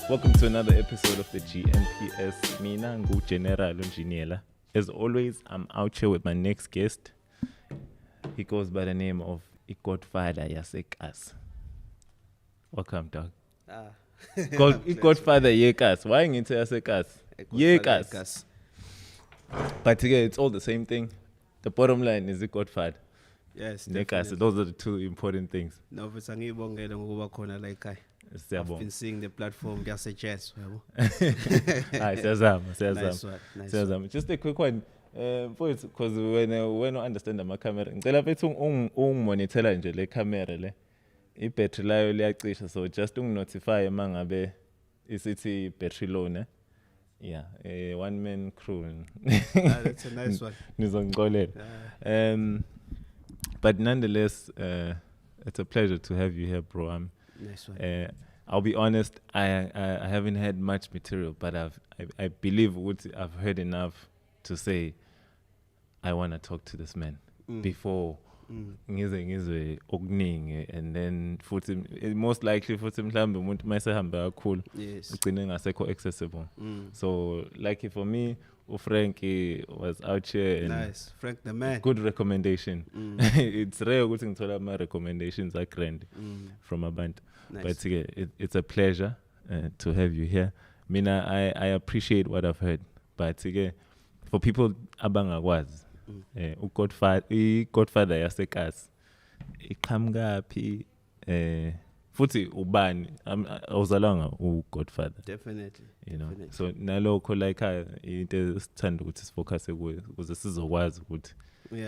Welcome to another episode of the GNPS. Mina Njiniyela. As always, I'm out here with my next guest. He goes by the name of Ngane Godfada Yekasi. Welcome, dog. Godfada Yekasi. Why into Yekasi? Yekasi. But again, it's all the same thing. The bottom line is Godfada. Yes, Yekasi. Those are the two important things. No, but I've been seeing the platform just suggest. Nice one. Just a quick one. Because when I understand the camera, ngicela bethu ungmonithela nje le camera le. I-battery layo liyacisha, so just unginotify mangabe isithi battery low ne. Yeah, a one man crew. That's a nice one. Nizongixolela. But nonetheless, it's a pleasure to have you here, bro. Nice one. I'll be honest, I haven't had much material, but I believe I've heard enough to say I want to talk to this man before ngizwe okuningi, and then futhi most likely futhi mhlambe umuntu mayisehambe kakhulu ugcine ngasekho accessible. So lucky for me, Frankie was out here and nice, Frank the man. Good recommendation. It's rare ukuthi ngithola ama recommendations are grand from a band. Nice. But it's a pleasure to have you here. Mina, I appreciate what I've heard. But for people abangakwazi, Godfada Yekasi, iqhamuka futhi ubani awuzalanga uGodfada. Definitely. You know. Definitely. So nalokho like into esithanda ukuthi sifocus kuyo ukuze sizokwazi ukuthi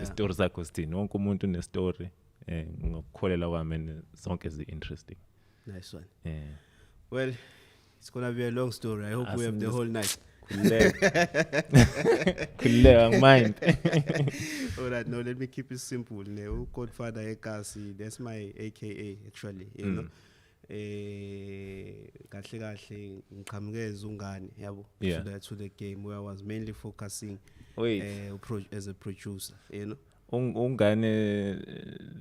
istory zakho sithini. Wonke umuntu une story ngokukholela kwami zonke zi-interesting. Nice one. Yeah. Well, it's gonna be a long story. I hope we have the whole night. Mind. All right, no, let me keep it simple. Godfada Yekasi, that's my AKA actually. You know. Kahle ngiqhamuke eZungane yabo to the game where I was mainly focusing as a producer, you know. Ungane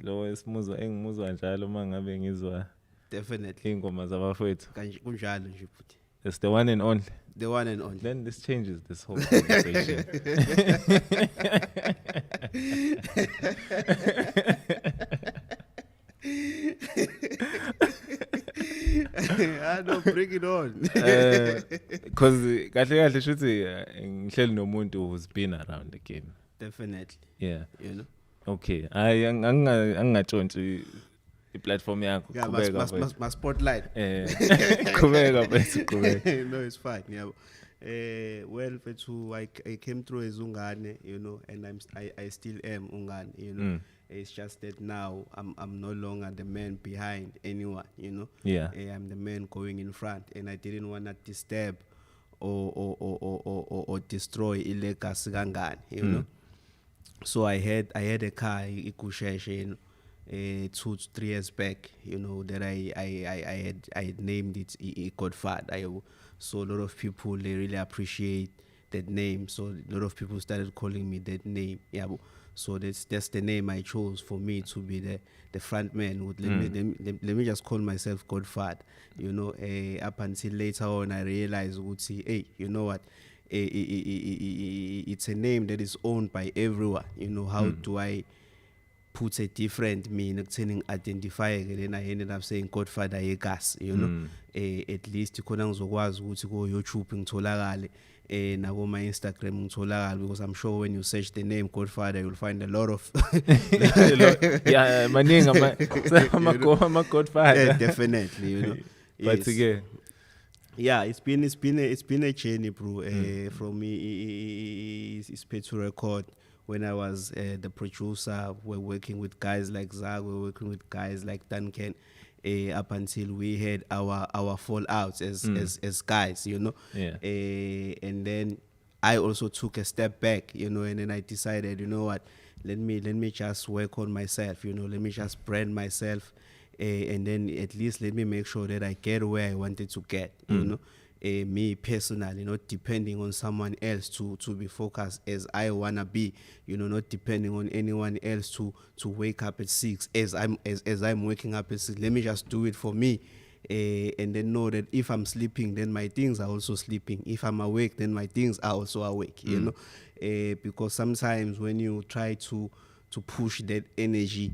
lo esimuzwa engimuzwa njalo mangabe ngizwa definitely ingoma zabafowethu kunjalo nje futhi. It's the one and only. The one and only. Then this changes this whole conversation. I don't bring it on. Because kahle shuthi ngihleli nomuntu who's been around the game. Definitely. Yeah. You know. Okay. Angingatshontshi i-platform yakho. Yeah, my spotlight. Qhubeka. No, it's fine. Yeah. Well, I came through eZungane, you know, and I still am Ngane, you know. It's just that now I'm no longer the man behind anyone, you know. Yeah. I'm the man going in front, and I didn't want to disturb or destroy legacy Ngane, you know. So I had a car ikusheshe, you know, 2 to 3 years back, you know, that I had named it Godfada. So a lot of people, they really appreciate that name. So a lot of people started calling me that name. Yeah. So that's the name I chose for me to be the front man. Let me just call myself Godfada. You know, up until later on, I realized hey, you know what? It's a name that is owned by everyone. You know, how do I put a different meaning, identify, and then I ended up saying Godfada Yekasi, you know. At least you couldn't go YouTube ngitholakale na go my Instagram ngitholakale, because I'm sure when you search the name Godfada you'll find a lot of maningi ama Godfada. Yeah, definitely, you know. But again, yeah, it's been a journey, bro. From me, it's paid to record. When I was the producer, we're working with guys like Zakwe, we're working with guys like Duncan, up until we had our fallouts as guys, you know. Yeah. And then I also took a step back, you know, and then I decided, you know what, let me just work on myself, you know, let me just brand myself, and then at least let me make sure that I get where I wanted to get, you know. Me personally, not depending on someone else to be focused as I wanna be, you know, not depending on anyone else to wake up at 6 as I'm waking up at 6. Let me just do it for me, and then know that if I'm sleeping, then my things are also sleeping. If I'm awake, then my things are also awake. You know, because sometimes when you try to push that energy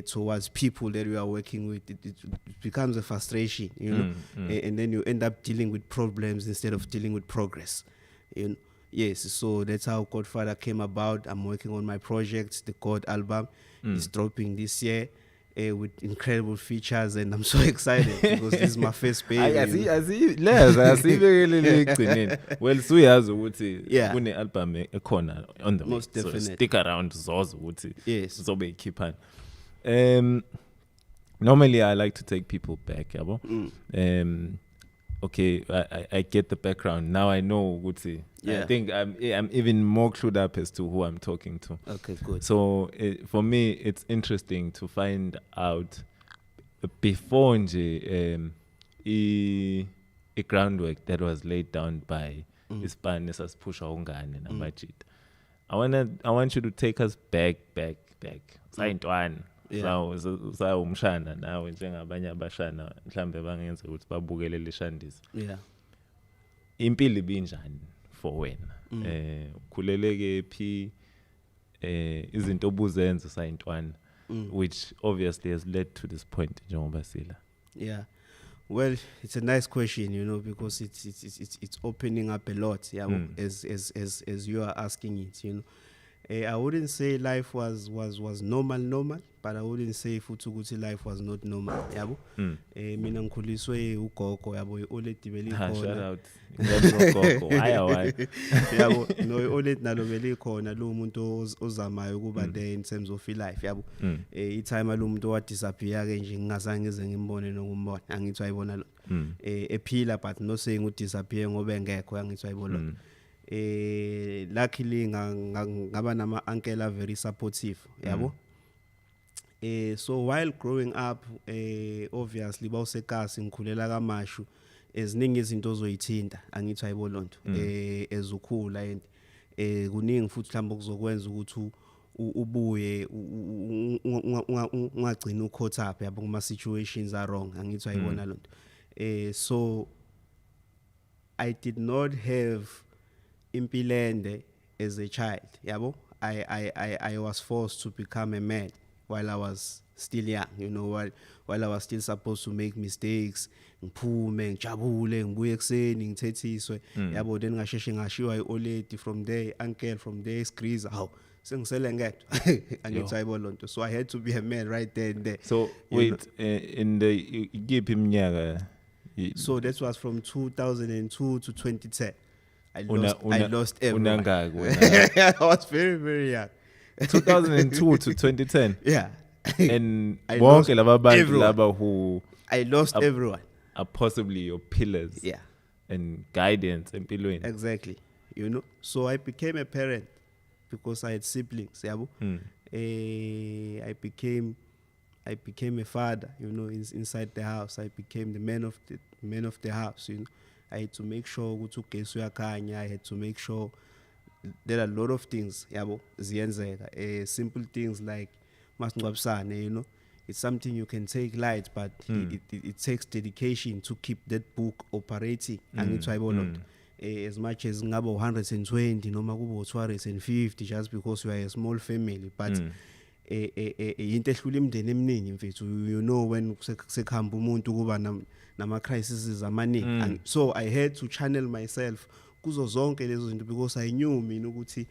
towards people that you are working with, it becomes a frustration, you know, and then you end up dealing with problems instead of dealing with progress, you know. Yes, so that's how Godfather came about. I'm working on my project. The God album is dropping this year with incredible features, and I'm so excited because this is my first baby. I see. I see very clean. Well, so yazi ukuthi Yeah. kune album ekhona on the way. Most definitely. So stick around zozo ukuthi Yes. zobe ikhipha. Normally I like to take people back, yabo. Okay, I get the background. Now I know ukuthi. Yeah. I think I'm even more clued up as to who I'm talking to. Okay, good. So for me, it's interesting to find out before nje a groundwork that was laid down by Ispan esasipusha ungane namajit. I want you to take us back. Sayintwana. Sa umshana nawe njengabanye abashana mhlambe bangenza ukuthi babukele leshandisa. Yeah. Impilo ibinjani for wena? Khuleleke phi izinto obuzenza sayintwana, which obviously has led to this point njengoba sila. Yeah. Well, it's a nice question, you know, because it's opening up a lot, yeah, as you are asking it, you know. I wouldn't say life was normal, but I wouldn't say futhi ukuthi life was not normal, yabo. Mina ngikhuliswe ugogo yabo iOLED beli khona. Shout out ugogo. Why? Yabo no iOLED nalo beli khona lo umuntu ozamayo kuba there in terms of life, yabo. I-time lo umuntu wa disappear ke nje ngingazange ngize ngimbone nokumbona. Angithi ayibona lo. Ephila but no saying u disappear ngoba engekho angithi ayibona. Luckily ngaba nama uncle are very supportive, yabo. So while growing up, obviously bawusekasi ngikhulela kaMashu, eziningi izinto ozoyithinta angithi ayibolonto ezukhula and kuningi futhi mhlawumbe kuzokwenza ukuthi ubuye ungagcina ucaught up yabo kuma situations are wrong angithi ayibona lonto. So I did not have impilende as a child, yabo. I was forced to become a man while I was still young, you know, while I was still supposed to make mistakes, ngiphume ngijabule ngibuye ekseni ngithethiswe, yabo. Then ngasheshe ngashiwa iOLED from there, uncle from there, squeeze how sengisele ngedwa angithi ayibolonto. So I had to be a man right there and there. So wait, in the give him nyaga. So that was from 2002 to 2010. I lost everyone. I was very, very young. 2002 to 2010. Yeah. And I lost everyone. Who I lost everyone. Are possibly your pillars. Yeah. And guidance and pillow. Exactly. You know. So I became a parent because I had siblings. Yabo. I became a father. You know, inside the house. I became the man of the house. You know. I had to make sure I had to make sure there are a lot of things, yabo, ziyenzeka. Simple things like masingcwabisane, you know. It's something you can take light, but it takes dedication to keep that book operating. As much as ngaba 120 noma kubo 250 just because you are a small family, but into ehlula imndeni eminingi mfethu, you know, when sekuhamba umuntu kuba nama crises amaningi. And so I had to channel myself kuzo zonke lezo zinto because I knew mina ukuthi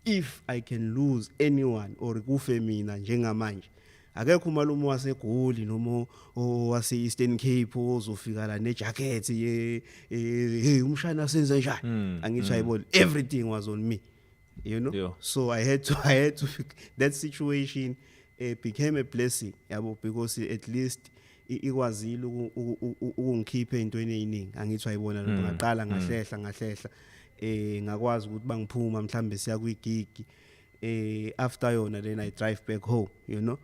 if I can lose anyone or kufe mina njengamanje, akekho umalume waseGoli noma wase Eastern Cape ozofika la nejacket hey umshana senze njani angithi ayibona, everything was on me, you know. Yeah. So I had to that situation became a blessing, yabo, because at least ikwazile ukungikhipha intweni eziningi angithi ayibona lo ngaqala ngahlehla ngakwazi ukuthi bangiphuma mhlambe siya kwigig after yona, then I drive back home, you know,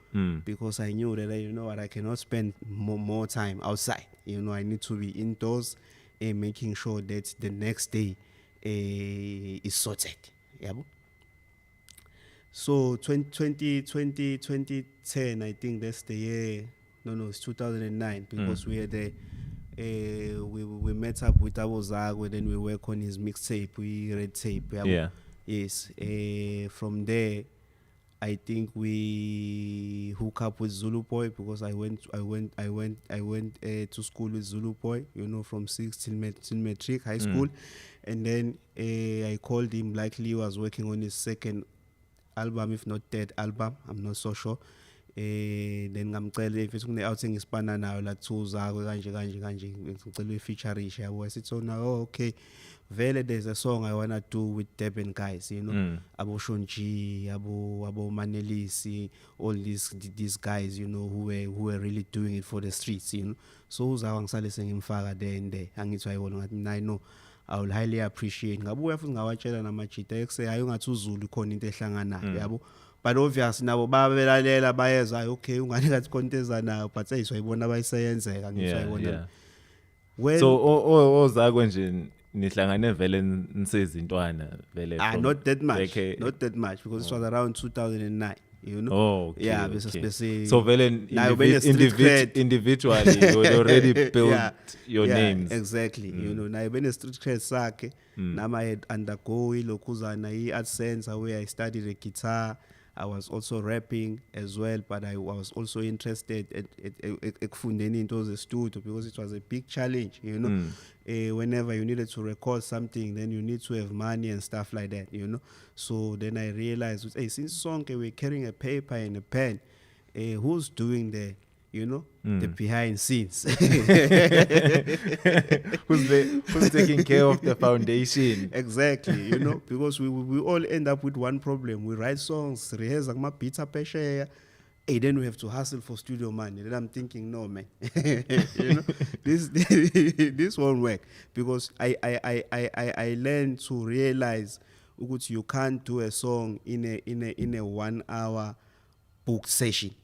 because I knew that you know what, I cannot spend more time outside, you know. I need to be indoors making sure that the next day is sorted, yabo. So 2010, I think that's the year No, it's 2009 because we had we met up with Zakwe, then we work on his mixtape, we red tape. Yeah. Yes. From there, I think we hook up with Zulu Boy because I went to school with Zulu Boy, from 6 till matric high school, and then I called him. Likely he was working on his second album, if not third album. I'm not so sure. Then ngamcela if une outing isipana nayo la two zakwe kanje ngicela featureish yabo. I said, so now okay, vele there's a song I wanna do with Durban guys, abo Shonji, abo Manelisi, all these guys, who were really doing it for the streets, so uzakwa ngisale sengimfaka there and there. Angithi ayibona ngathi I know I will highly appreciate. Ngabuya futhi ngawatshela namajita ekuse hayi ungathi uZulu khona into ehlanganayo, yabo. But obviously nabo babelalela bayeza okay ungani kathi konteza nayo, but ayiswayibona bayisayenzeka ngiyayibona. So ozakwe nje nihlangane vele nisezintwana vele. Not that much because it was around 2009. Okay, yeah, okay. So vele individually you already built your names. Exactly. Now been a street cred sakhe. Nama I had undergo ilokuzana AdSense where I studied the guitar. I was also rapping as well, but I was also interested at ekufundeni into the studio because it was a big challenge, whenever you needed to record something, then you need to have money and stuff like that, So then I realized, hey, since song we're carrying a paper and a pen, who's doing the behind scenes? who's taking care of the foundation? Exactly, because we all end up with one problem. We write songs, rehearse my pizza peshe, then we have to hustle for studio money. Then I'm thinking, no man, this won't work because I learned to realize that you can't do a song in a 1 hour book session.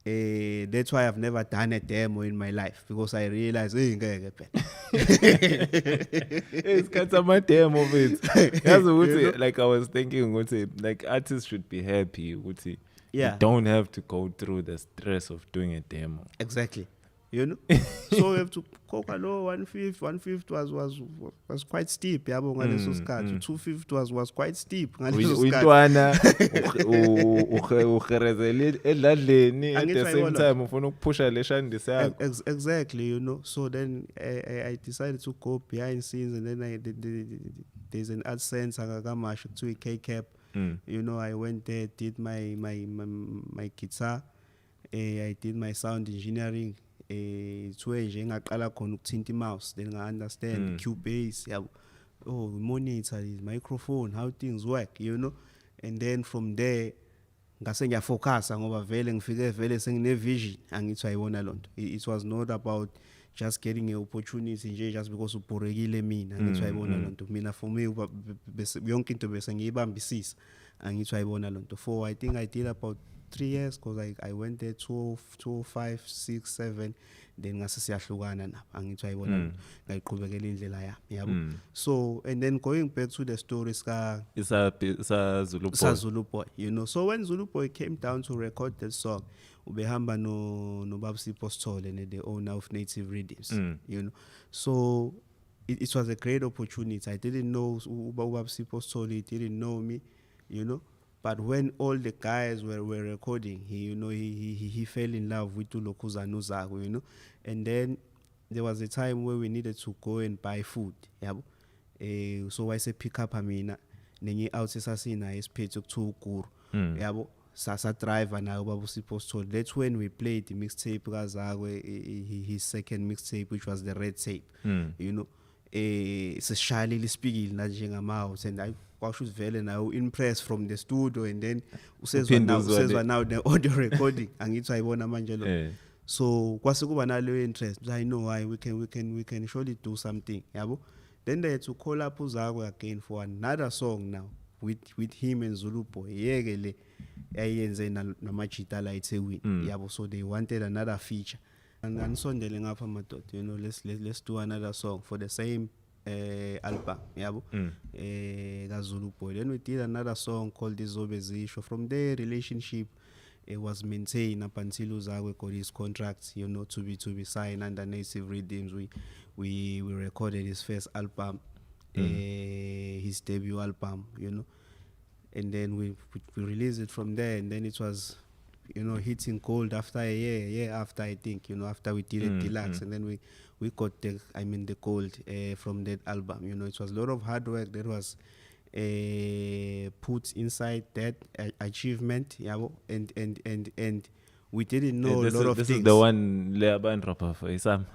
That's why I've never done a demo in my life because I realized it's got some demo of it. Like I was thinking, like artists should be happy. You don't have to go through the stress of doing a demo. Exactly. So we have to coca low 150 was quite steep. 250 was quite steep. At the same time push exactly, So then I decided to go behind scenes, and then there's an AdSense to a K-Cap. I went there, did my guitar, I did my sound engineering. It's where ngaqala khona ukuthinta mouse, then I understand Cubase, monitor, microphone, how things work, and then from there ngase ngiyafocus ngoba vele ngifike vele sengine vision angithi ayibona lonto. It was not about just getting an opportunity just because ubhorekile mina angithi ayibona lonto. Mina for me yonke into bese ngiyibambisisa angithi ayibona lonto. For I think I did about 3 years because I went there 205, 6, 7, then ngase siyahlukana nabo angithi ayibona ngayiqhubekela indlela yami, yabo. So and then going back to the stories ka Zulu Boy, so when Zulu Boy came down to record that song, ubehamba no Babsi Postole, and the owner of Native Rhythms, so it was a great opportunity. I didn't know Babsi Postole, he didn't know me, But when all the guys were recording, he fell in love with Ulokuza Nuzago, and then there was a time where we needed to go and buy food, so I said pick up Amina, nengi out sasina SP to Kuru, Sasa driver na Babusi Postol. That's when we played the mixtape his second mixtape, which was the red tape, it's a shyly speaking Najinga and I was very now impressed from the studio, and then says now the audio recording and it's I want Manjelo. So kwasekuba nalo interest. I know why we can surely do something. Then they had to call up Zakwe again for another song now with him and Zulu Boy. Yegele ayenze namachita la itsewi. So they wanted another feature. And sondele ngapha madoda, let's do another song for the same album, Zulu Boy. Then we did another song called Izobezisho. From there, relationship it was maintained up until Zakwe got his contract, to be signed under Native Rhythms. We recorded his first album, his debut album, and then we released it from there, and then it was, hitting gold after a year after, I think, after we did it deluxe, and then we got the gold from that album. It was a lot of hard work that was put inside that achievement, and we didn't know a lot of things. This is the one Leaban rapper for Isam.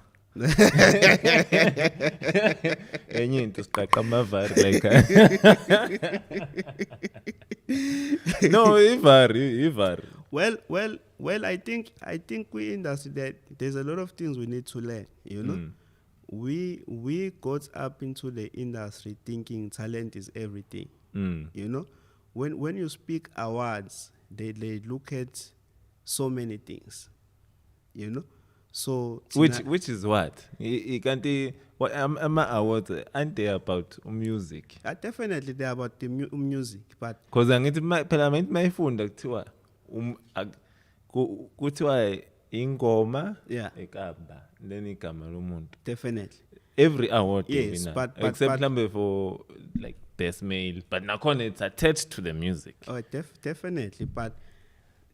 No, Ivar. Well, I think we industry that there's a lot of things we need to learn, We got up into the industry thinking talent is everything. When you speak awards, they look at so many things, So which is what? You can't what am awards aren't they about music? Definitely they're about the music, but because angithi phela mayifunda kuthiwa kuthiwa ingoma ekaba then igama lomuntu. Definitely. Every award yes, but except for like best male, but nakhona it's attached to the music. Oh, definitely, but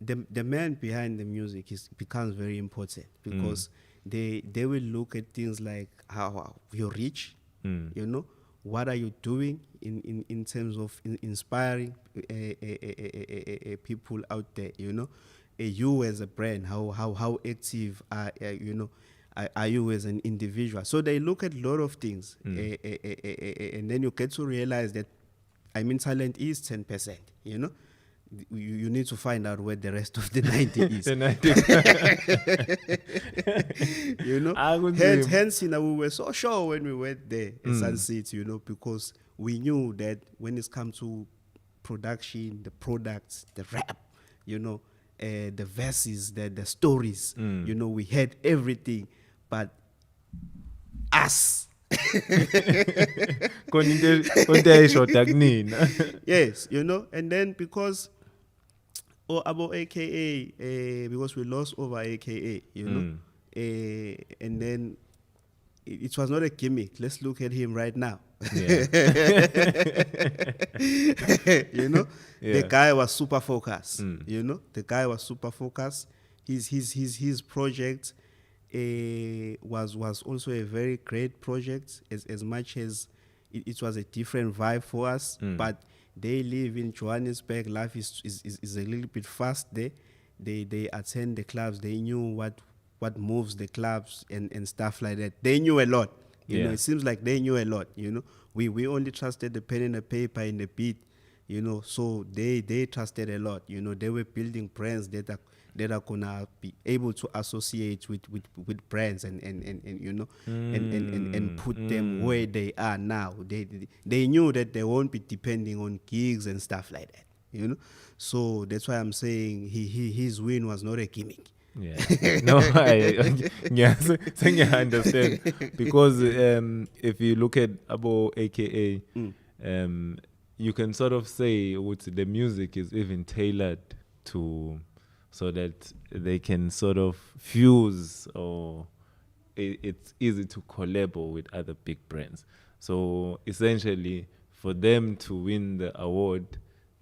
the man behind the music becomes very important because they will look at things like how you're rich, what are you doing in terms of inspiring people out there, you as a brand, how active are you as an individual. So they look at a lot of things, and then you get to realize that talent is 10%, You need to find out where the rest of the 90 is. Hence, we were so sure when we went there at Sunset, because we knew that when it's come to production, the products, the rap, the verses, the stories, we had everything, but us. Yes, and then because about AKA, because we lost over AKA, and then it was not a gimmick. Let's look at him right now. Yeah. The guy was super focused. The guy was super focused. His project was also a very great project, as much as it was a different vibe for us. But they live in Johannesburg. Life is a little bit fast there. They attend the clubs. They knew what moves the clubs and stuff like that. They knew a lot. It seems like they knew a lot. We only trusted the pen and the paper and the beat. So they trusted a lot. They were building brands that are gonna be able to associate with brands and put them where they are now. They knew that they won't be depending on gigs and stuff like that. So that's why I'm saying his win was not a gimmick. Yeah. No, I understand. Because if you look at Abo AKA, you can sort of say the music is even tailored to so that they can sort of fuse, or it's easy to collab with other big brands. So essentially, for them to win the award,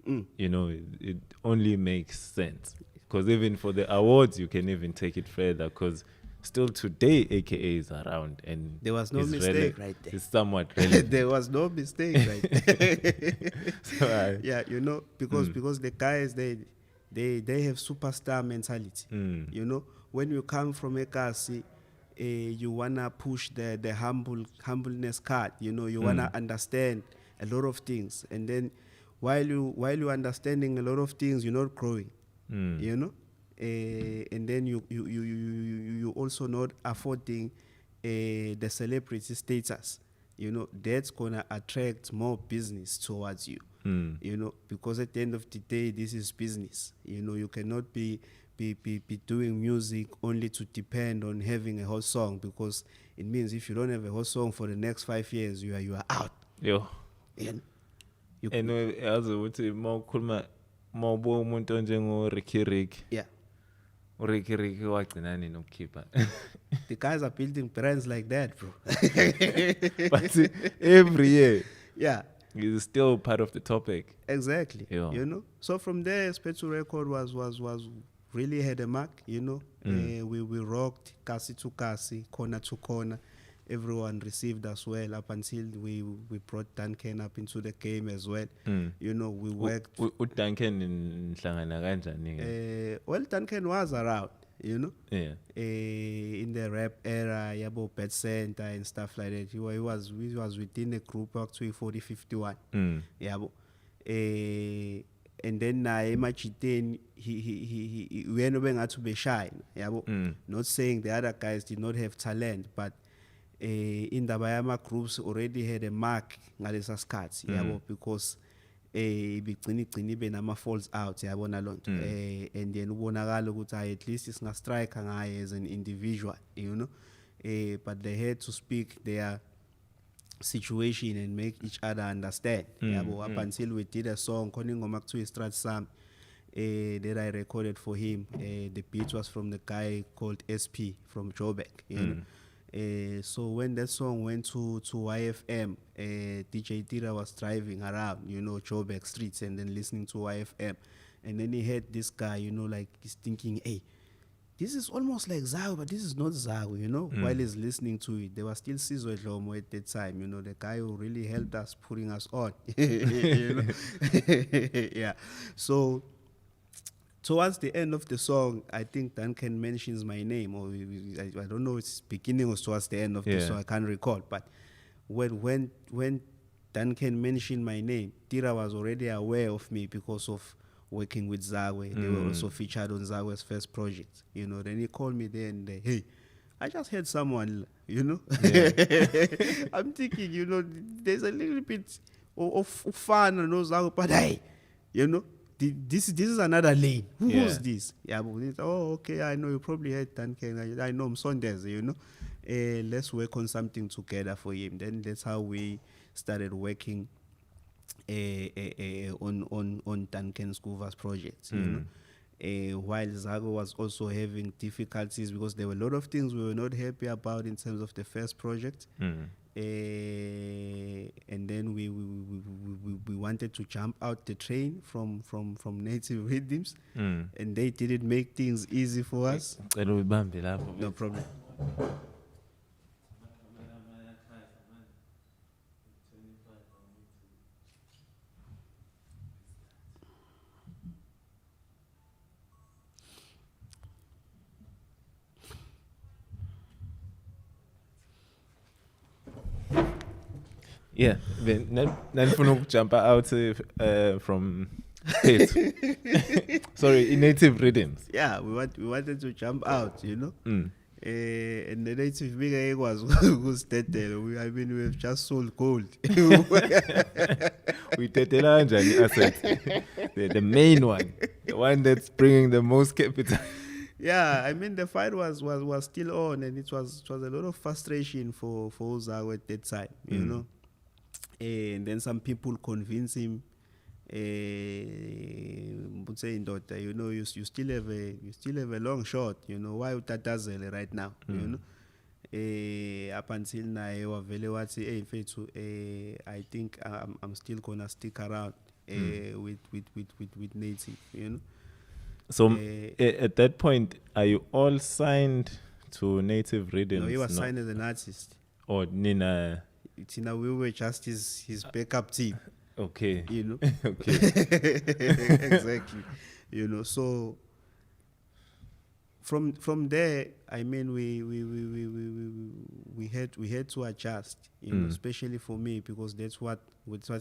it only makes sense. Because even for the awards, you can even take it further. Because still today, AKA is around, and there was no mistake right there. It's somewhat relevant. There was no mistake right there. So because the guys they have superstar mentality. When you come from Ekasi, you wanna push the humbleness card. You wanna understand a lot of things, and then while you're understanding a lot of things, you're not growing. And then you also not affording the celebrity status. That's gonna attract more business towards you. Because at the end of the day, this is business. You cannot be doing music only to depend on having a hot song, because it means if you don't have a hot song for the next 5 years, you are out. And also more mawubo umuntu onjengo Ricky. Yeah. Ricky wagcina nini ukukhipha. The guys are building brands like that, bro. But every year, yeah, it's still part of the topic. Exactly. Yeah. You know. So from there, Spetu Record was really had a mark. You know. We rocked Kasi to Kasi, corner to corner. Everyone received us well up until we brought Duncan up into the game as well. You know, we worked. Duncan in kanjani? Well, Duncan was around, you know. Yeah. In the rap era, yabo Pet Center and stuff like that. He was within a group actually 4051. Yabo. And then Emachiten, he went over to be shy. Yabo. Not saying the other guys did not have talent, but in the Bayama groups already had a mark ngalesa skats, because bigcini benama falls out yabona lonto, and then ubonakala ukuthi at least singa strike ngaye as an individual, you know, but they had to speak their situation and make each other understand. Up until we did a song khona ingoma kuthiwa Strat Sam that I recorded for him. The beat was from the guy called SP from Joburg, you know. So when that song went to YFM, DJ Tira was driving around, you know, Joburg streets and then listening to YFM. And then he heard this guy, you know, like he's thinking, hey, this is almost like Zakwe, but this is not Zakwe, you know. While he's listening to it, there was still Sizwe Dlomo at that time, you know, the guy who really helped us, putting us on. You know? Yeah. So towards the end of the song, I think Duncan mentions my name, or I don't know, it's beginning or towards the end of the song, I can't recall. But when Duncan mentioned my name, Tira was already aware of me because of working with Zakwe. They were also featured on Zakwe's first project, you know. Then he called me there and hey, I just heard someone, you know. Yeah. I'm thinking, you know, there's a little bit of fun and all Zakwe, but hey, you know. This is another lane. Who's this? Yeah, but oh, okay, I know you probably heard Duncan. I know him Sundays, you know. Let's work on something together for him. Then that's how we started working on Duncan Scoover's projects, you know. While Zakwe was also having difficulties because there were a lot of things we were not happy about in terms of the first project. And then we wanted to jump out the train from Native Rhythms, and they didn't make things easy for us. No problem. Yeah, then jump out from sorry, native rhythms. Yeah, we wanted to jump out, you know. And the native big was I mean, we've just sold gold. We the main one, the one that's bringing the most capital. Yeah, I mean the fight was still on, and it was a lot of frustration for Zakwe at that time, you know. And then some people convince him, you know, you still have a long shot, you know, why utatazele right now, you know. Up until now, I think I'm still gonna stick around with Native, you know. So at that point, are you all signed to Native Rhythms? No, he was signed as an artist. Or Nina? We were just his backup team. Okay. You know. Okay. Exactly. You know. So from there, I mean, we had to adjust. You know, especially for me, because that's what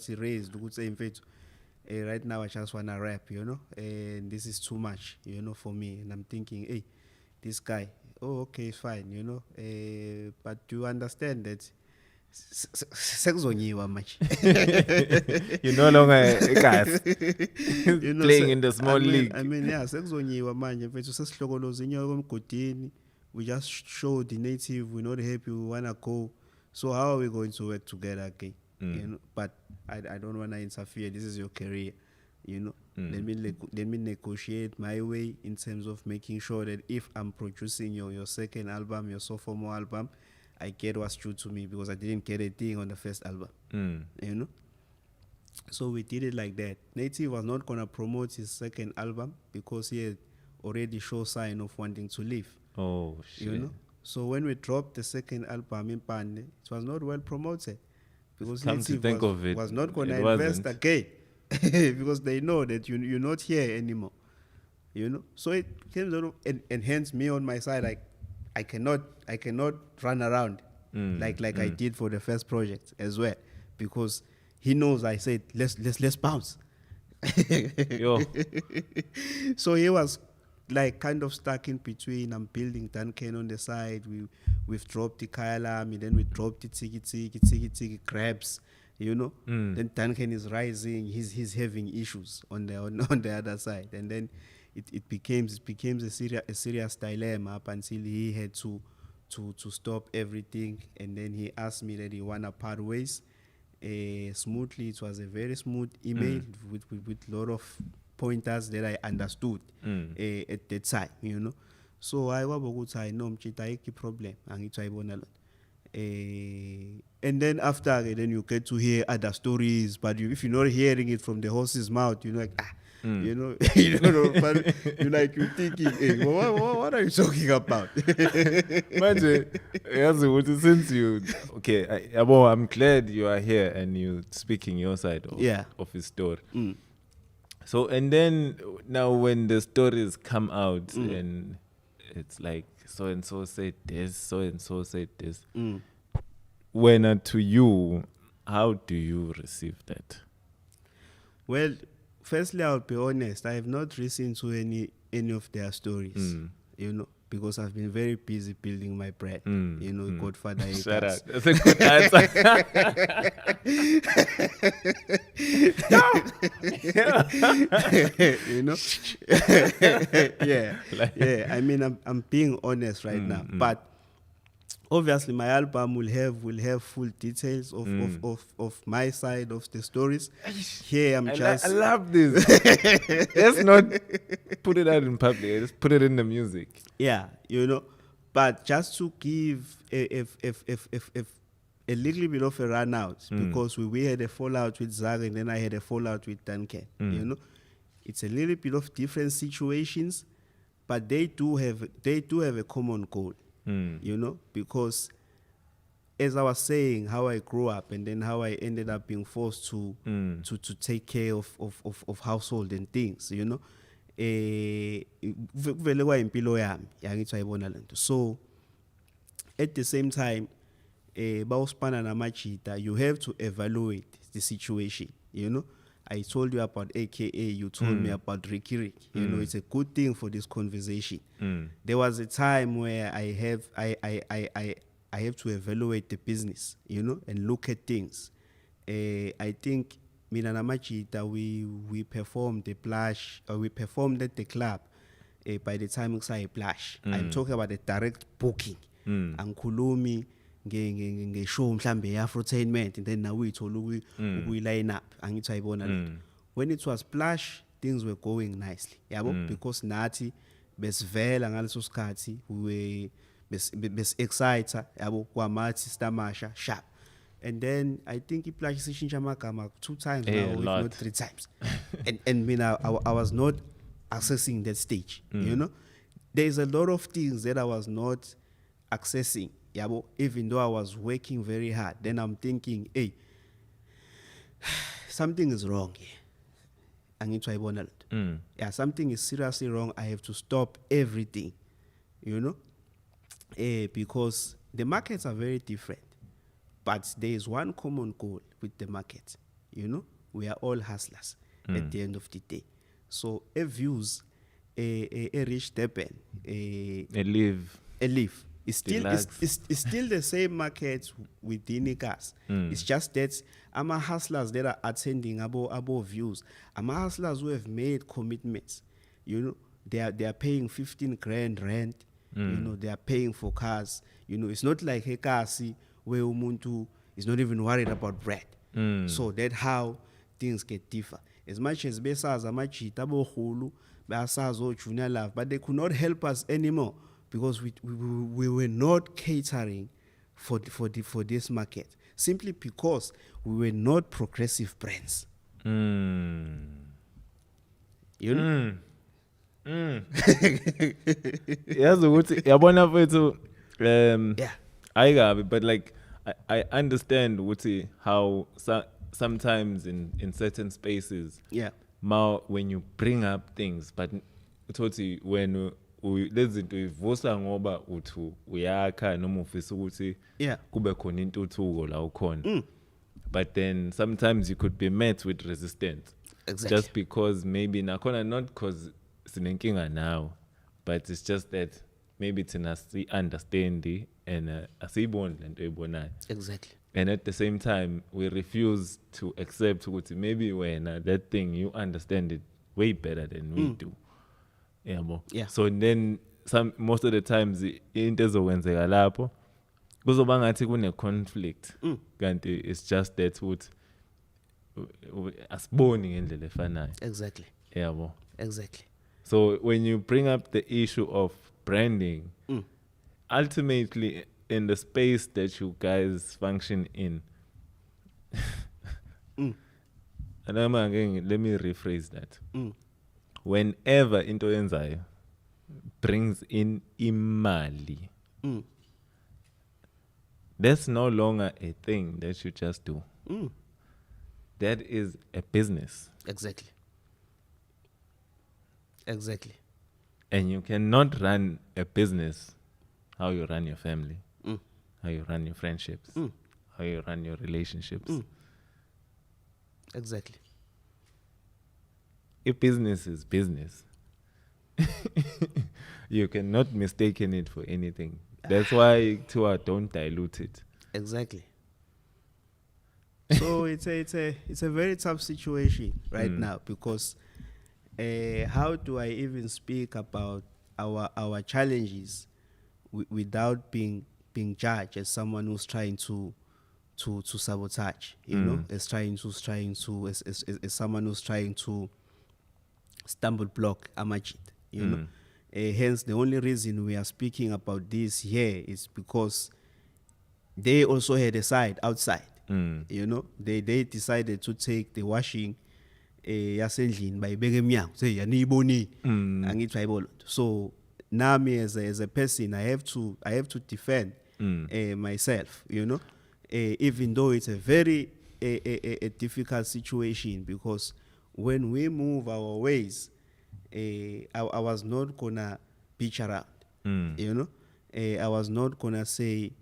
he raised. Would say in fact, right now I just wanna rap. You know, and this is too much. You know, for me, and I'm thinking, hey, this guy. Oh, okay, fine. You know, but do you understand that? Much. You're no longer a guy playing in the small league. I mean, yeah, we just showed the native we're not happy, we wanna go. So how are we going to work together again? You know, but I don't wanna interfere. This is your career. you know. Let me negotiate my way in terms of making sure that if I'm producing your second album, your sophomore album, I get what's due to me, because I didn't get a thing on the first album, you know. So we did it like that. Native was not gonna promote his second album because he had already shown sign of wanting to leave. Oh shit! You know. So when we dropped the second album in Pande, it was not well promoted because Native was not gonna invest again. Because they know that you're not here anymore, you know. So it came out of, and hence me on my side, like I cannot run around like I did for the first project as well, because he knows I said let's bounce. Yo. So he was like kind of stuck in between. I'm building Duncan on the side. We've dropped the Kailam, and then we dropped the Tiki Grabs. You know, then Duncan is rising. He's having issues on the other side, and then it became a serious dilemma up until he had to stop everything, and then he asked me that he wanna part ways. Smoothly, it was a very smooth email with a lot of pointers that I understood at that time, you know. So I was no mchita problem, and then after, then you get to hear other stories, but if you're not hearing it from the horse's mouth, you're like, you know, but you're thinking, hey, what are you talking about? Since you, okay, I'm glad you are here and you speaking your side of his story. So, and then now when the stories come out and it's like, so and so said this, so and so said this. When to you, how do you receive that? Well, firstly, I'll be honest. I have not listened to any of their stories, you know, because I've been very busy building my brand. You know, Godfada Yekasi. Shut up. That's a good answer. You know, yeah. I mean, I'm being honest right now, but obviously my album will have full details of my side of the stories. Here I love this. Let's not put it out in public. Let's put it in the music. Yeah, you know, but just to give a little bit of a run out, because we had a fallout with Zakwe, and then I had a fallout with Duncan. You know, it's a little bit of different situations, but they do have a common goal. You know, because as I was saying, how I grew up and then how I ended up being forced to take care of household and things, you know. So at the same time, you have to evaluate the situation, you know. I told you about AKA, you told me about Ricky. You know, it's a good thing for this conversation. There was a time where I have to evaluate the business, you know, and look at things. I think Mina Namachita, we performed the Plash, or we performed at the club by the time we say Plash. I'm talking about the direct booking. Ankulumi nge-show mhlambe Afrotainment, and then now we told we line up angithi ayibona. When it was Splash, things were going nicely, yabo, because nathi besivela ngaleso sikhathi we bes-exciter, yabo, kwamathi stamasha sharp. And then I think iPlash isishintsha amagama 2 times now, if not 3 times. and mina I was not accessing that stage, you know. There's a lot of things that I was not accessing, yabo, even though I was working very hard. Then I'm thinking, hey, something is wrong here. Yeah, something is seriously wrong. I have to stop everything, you know, because the markets are very different. But there is one common goal with the market, you know. We are all hustlers at the end of the day. So a views, a rich Durban, a live. It's still the same market within Ikas. It's just that I'm a hustlers that are attending above views. I'm a hustlers who have made commitments. You know, they are paying 15 grand rent. You know, they are paying for cars. You know, it's not like Hekasi where umuntu is not even worried about bread. So that's how things get differ. As much as besazi amajita abohulu, besazi Junior Love, but they could not help us anymore because we were not catering for this market simply because we were not progressive brands. You know? Yazi ukuthi yabona mfethu ayikabi, but like I understand ukuthi how sometimes in certain spaces when you bring up things but uthi when lezinto ivusa ngoba uthi uyakha noma ufisa ukuthi kube khona intuthuko la ukhona, but then sometimes you could be met with resistance. Exactly. Just because maybe nakhona, not because sinenkinga now, but it's just that maybe thina si understand and asiyiboni lento eyibonayo. Exactly. And at the same time we refuse to accept ukuthi maybe when that thing you understand it way better than we do. Yeah. So then most of the times into ezokwenzeka lapho kuzoba ngathi kune conflict, kanti it's just that ukuthi asiboni ngendlela efanayo. Exactly. Yabo. Exactly. So when you bring up the issue of branding, ultimately in the space that you guys function in, and let me rephrase that. Whenever into yenzayo brings in imali, that's no longer a thing that you just do. That is a business. Exactly. Exactly. And you cannot run a business how you run your family, how you run your friendships, how you run your relationships. Exactly. If business is business, you cannot mistaken it for anything. That's why don't dilute it. Exactly. So it's a very tough situation right now because how do I even speak about our challenges without being judged as someone who's trying to sabotage, you know, as someone who's trying to stumble block Amajit, you know. Hence, the only reason we are speaking about this here is because they also had a side outside. You know, they decided to take the washing yasendlini bayibeke emnyango say yaniyiboni angithi ayibona. So now me as a person I have to defend myself, you know, even though it's a very a difficult situation because when we move our ways, I was not gonna bitch around, you know. I was not gonna say,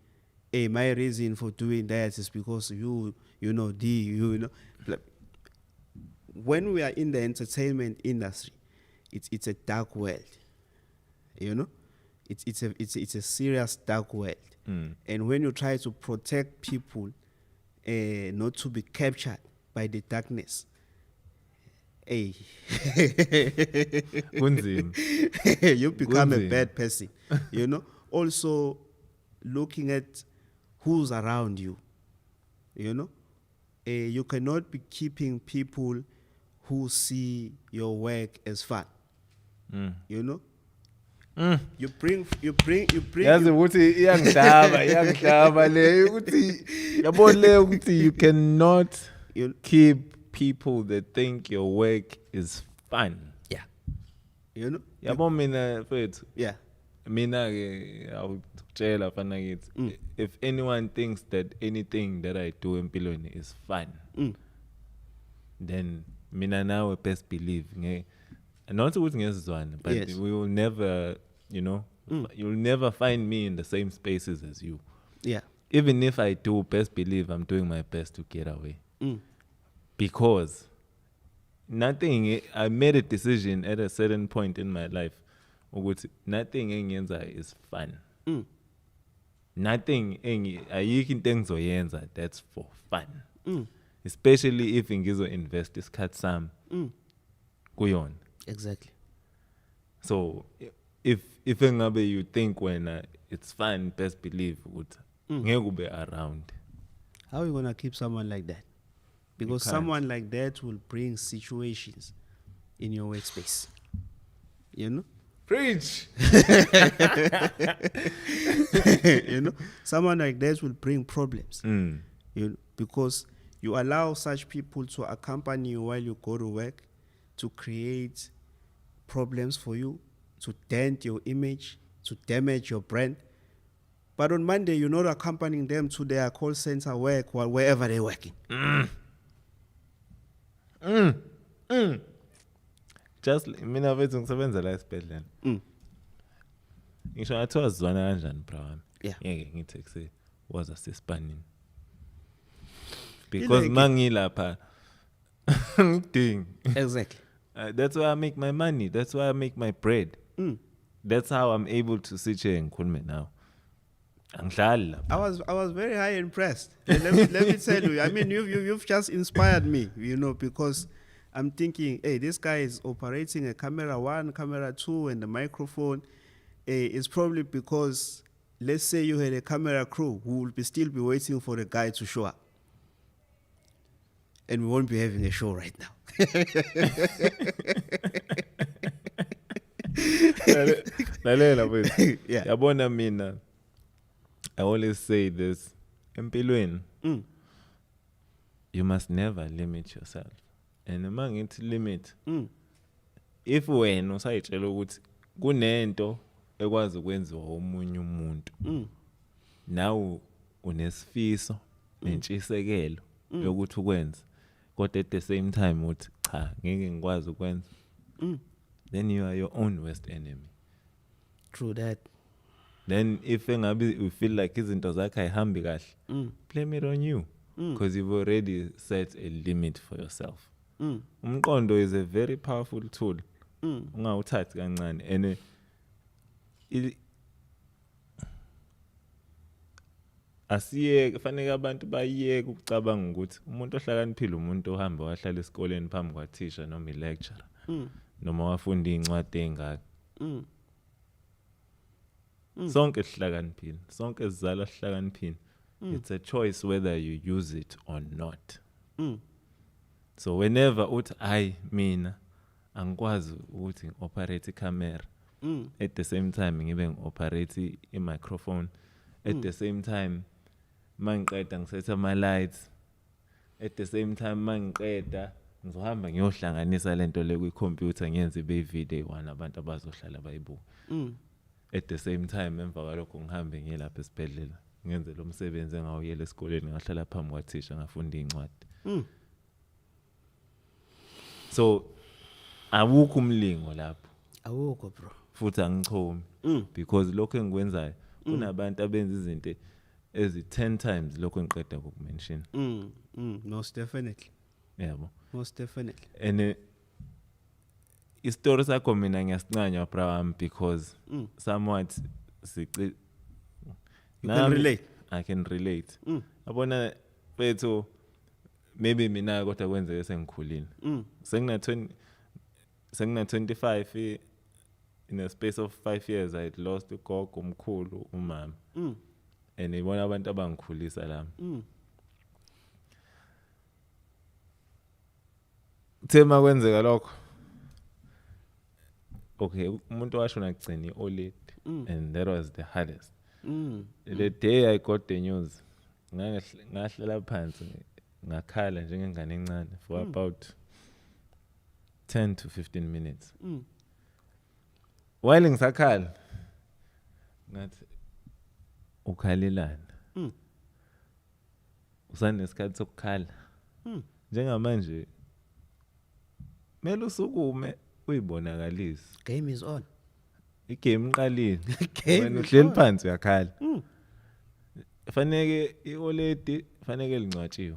hey, my reason for doing that is because you know. When we are in the entertainment industry, it's a dark world, you know. It's a serious dark world, and when you try to protect people, not to be captured by the darkness, hey, you become a bad person, you know. Also, looking at who's around you, you know, you cannot be keeping people who see your work as fun, you know. You bring. Yazi ukuthi iyangidaba le ukuthi yabona le ukuthi you cannot keep people that think your work is fun. Yeah. You know. Yabo mina mfethu. Yeah. Mina ke awutshela fana ngithi if anyone thinks that anything that I do empilweni is fun, then mina nawe best believe not ukuthi ngezizwana, but yes, we will never, you know, you'll never find me in the same spaces as you. Yeah. Even if I do, best believe I'm doing my best to get away. Because I made a decision at a certain point in my life. Nothing engiyenza is fun. Nothing ayikho into engizoyenza that's for fun. Especially if ngizo-invest isikhathi sami kuyona. Exactly. So if engabe you think when it's fun, best believe ngeke ube around. How are you gonna keep someone like that? Because someone like that will bring situations in your workspace. You know? Preach! You know? Someone like that will bring problems. You know, because you allow such people to accompany you while you go to work, to create problems for you, to dent your image, to damage your brand. But on Monday, you're not accompanying them to their call center work or wherever they're working. Just mina wethu ngisebenza la esibhedlela. Ngisho ngathi wazwana kanjani bra wami. Ngeke ngithi kuse was asespanini. Because mangilapha ngiding. Exactly. That's why I make my money. That's why I make my bread. That's how I'm able to sit here and ngikhulume now. I was very high impressed. Let me tell you. I mean, you've just inspired me, you know, because I'm thinking, hey, this guy is operating a camera 1, camera 2, and the microphone. It's probably because, let's say you had a camera crew who will still be waiting for the guy to show up. And we won't be having a show right now. Yeah. Yabona mina, I always say this, empilweni, you must never limit yourself. And among it limit, if wena usayitshela ukuthi kunento ekwazi ukwenziwa omunye umuntu, now unesifiso nentshisekelo yokuthi ukwenze, kodwa at the same time uthi cha ngeke ngikwazi ukwenza, then you are your own worst enemy. True that. Then if you feel like izinto zakhe ayihambi kahle, blame it on you, because you've already set a limit for yourself. Umqondo is a very powerful tool. Ungawuthathi kancane, and asiyeke fanele abantu bayeke ukucabanga ukuthi umuntu ohlakaniphile umuntu ohamba wahlala esikoleni phambi kwathisha noma ilecturer noma wafunda incwadi engaka. Sonke sihlakaniphile, sonke sizalwa sihlakaniphile. It's a choice whether you use it or not. So whenever uthi mina angikwazi ukuthi ngi-operate i-camera, at the same time ngibe ngi-operate i-microphone, at the same time mangiqeda ngisetha ama-lights, at the same time mangiqeda ngizohamba ngiyohlanganisa lento le kwi-computer ngiyenze ibe video one abantu abazohlala bayibuka. At the same time emva kwalokho ngihambe ngiye lapha esibhedlela ngenze lo msebenzi engawuyela esikoleni ngahlala phambi kwathisha ngafunda incwadi. So awukho umlingo lapho. Awukho bro. Futhi angichomi because lokho engikwenzayo kunabantu abenza izinto ezi-10 times lokho engiqeda ukumention. Most definitely. Yebo. Most definitely. And istory sakho mina ngiyasincanya bra wami because somewhat you can relate. I can relate. Abona bethu maybe mina kodwa kwenzeke sengikhulile. Sengina 25 in a space of 5 years I had lost ugogo umkhulu umama. And ibona abantu abangikhulisa lami. Thema kwenzeka lokho. Okay, umuntu washona kugcina i-OLED and that was the hardest. The day I got the news, ngahlela phansi ngakhala njengengane encane for about 10 to 15 minutes. While ngisakhala ngathi ukhalelana. Usanesikhathi sokukhala. Njengamanje mele usukume uyibonakalise. Game is on. Igame iqalile. Wena uhleli phansi uyakhala. Faneke i-OLED faneke lincwatshiwe.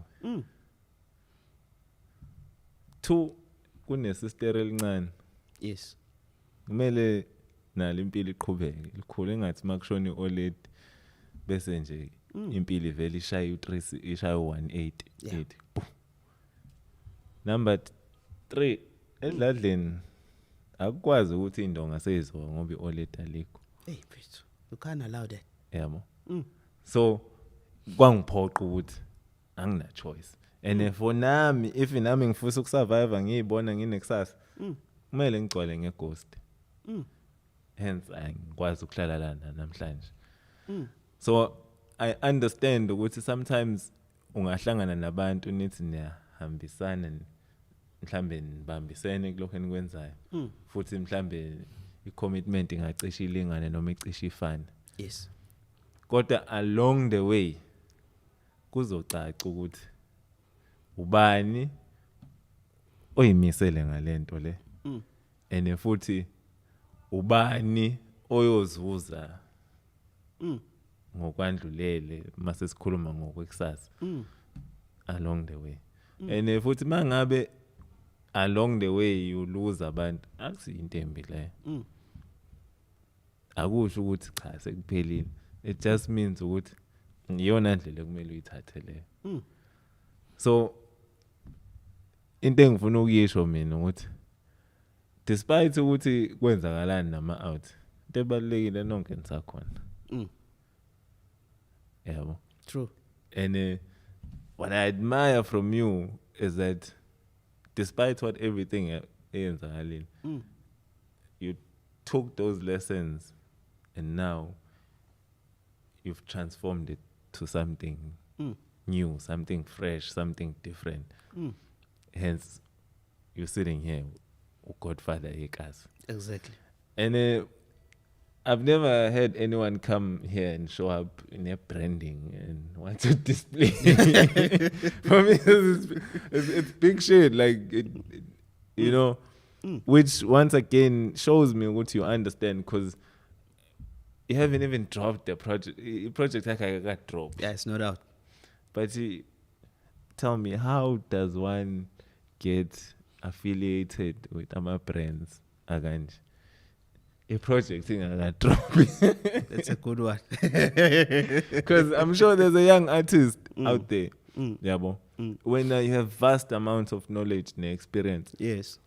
2 kunesister elincane. Yes. Kumele nalo impilo iqhubeke. Likhulu engathi makushona i-OLED bese nje impilo ivela ishaya u3 ishaya u180. Number 3 edladleni akukwazi ukuthi indonga seyizowa ngoba i-OLED alikho. Hey Pete, you can't allow that. Yebo. So kwangiphoqa ukuthi angina choice. and for nami if nami ngifisa ukusurvive ngiyibona nginekusasa kumele ngigcwale ngeghost hence angikwazi ukuhlala lana namhlanje so I understand ukuthi sometimes ungahlangana nabantu nithi niyahambisana mhlambe nibambisene kulokho enikwenzayo futhi mhlambe i-commitment ingacisha ilingane noma icisha ifana yes kodwa along the way kuzocaca ukuthi ubani oyimisele ngalento le and futhi ubani oyozuza ngokwandlulele mase sikhuluma ngokwekusasa along the way and futhi mangabe along the way you lose abantu akusiyinto embi le akusho ukuthi cha sekuphelile it just means ukuthi ngiyona ndlela kumele uyithathe le so into engifuna ukuyisho mina ukuthi despite ukuthi kwenzakalani nama out into ebalekile nonke nisakhona yabo true and what I admire from you is that despite what everything eyenzakalile you took those lessons and now you've transformed it to something new, something fresh, something different. Hence, you're sitting here, Godfather Yekasi. Exactly. And I've never had anyone come here and show up in their branding and want to display. For me, it's big shit. Like, you know, which once again shows me what you understand because you haven't even dropped the project. The project like I got dropped. Yeah, it's not out. But tell me, how does one get affiliated with our brands again? A project thing I got dropped. That's a good one. Because I'm sure there's a young artist out there. Yeah, when you have vast amounts of knowledge and experience. Yes.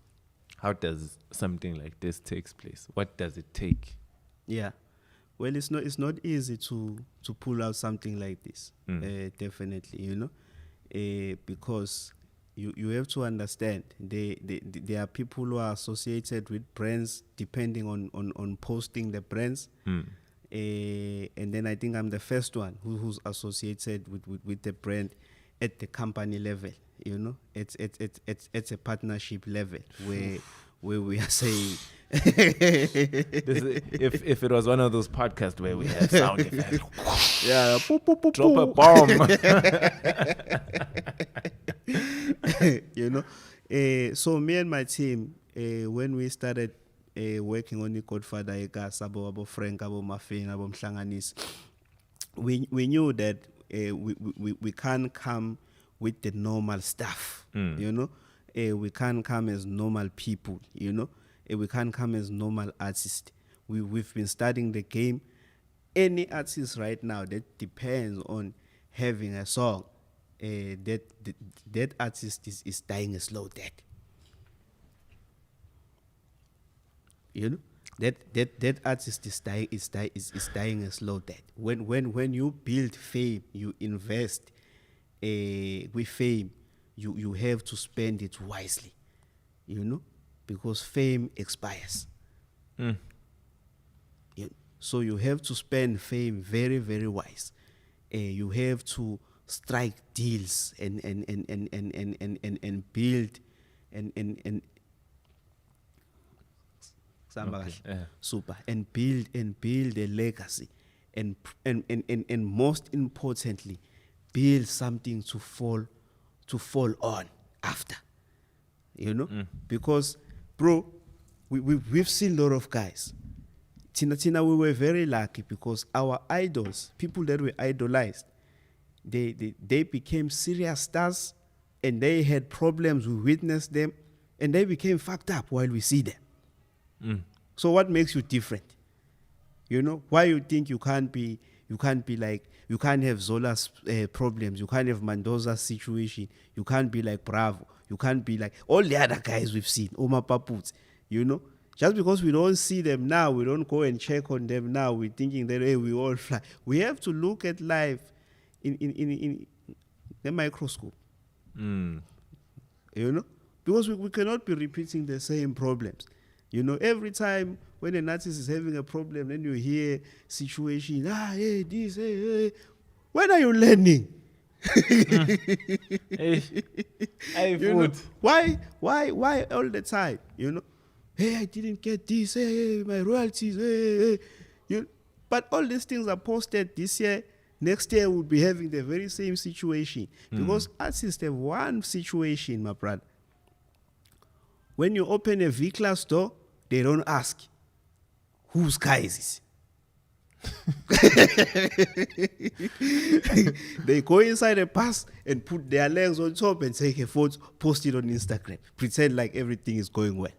How does something like this takes place? What does it take? Yeah. Well, it's not easy to pull out something like this. Definitely, you know, because you have to understand there are people who are associated with brands depending on posting the brands. And then I think I'm the first one who's associated with the brand at the company level. You know, it's a partnership level where we are saying. If it was one of those podcasts where we had sound effects, yeah, drop a bomb. You know, so me and my team, when we started working on the Godfather Yekasi, abo Frank, abo Mafin, abo Mhlanganisi, we knew that we can't come with the normal stuff. You know, we can't come as normal people. You know. We can't come as normal artists. We've been studying the game. Any artist right now that depends on having a song, that artist is dying a slow death. You know, that artist is dying a slow death. When you build fame, you invest with fame. You have to spend it wisely. You know. Because fame expires. So you have to spend fame very, very wise. You have to strike deals and build and super and build a legacy and most importantly build something to fall on after. You know, because bro, we've seen a lot of guys. Tina, we were very lucky because our idols, people that we idolized, they became serious stars and they had problems. We witnessed them and they became fucked up while we see them. So what makes you different? You know, why you think you can't be like, you can't have Zola's problems, you can't have Mendoza's situation, you can't be like Bravo. You can't be like all the other guys we've seen, Omar Paputs, you know. Just because we don't see them now, we don't go and check on them now, we're thinking that, hey, we all fly. We have to look at life in the microscope. You know, because we cannot be repeating the same problems. You know, every time when an artist is having a problem, then you hear situation, hey, this, hey. When are you learning? You know, why all the time? You know, hey, I didn't get this, hey, my royalties, hey. But all these things are posted this year. Next year we'll be having the very same situation. Because artists have one situation, my brother. When you open a V-Class store, they don't ask, whose car is this? They go inside a bus and put their legs on top and take a photo, post it on Instagram, pretend like everything is going well.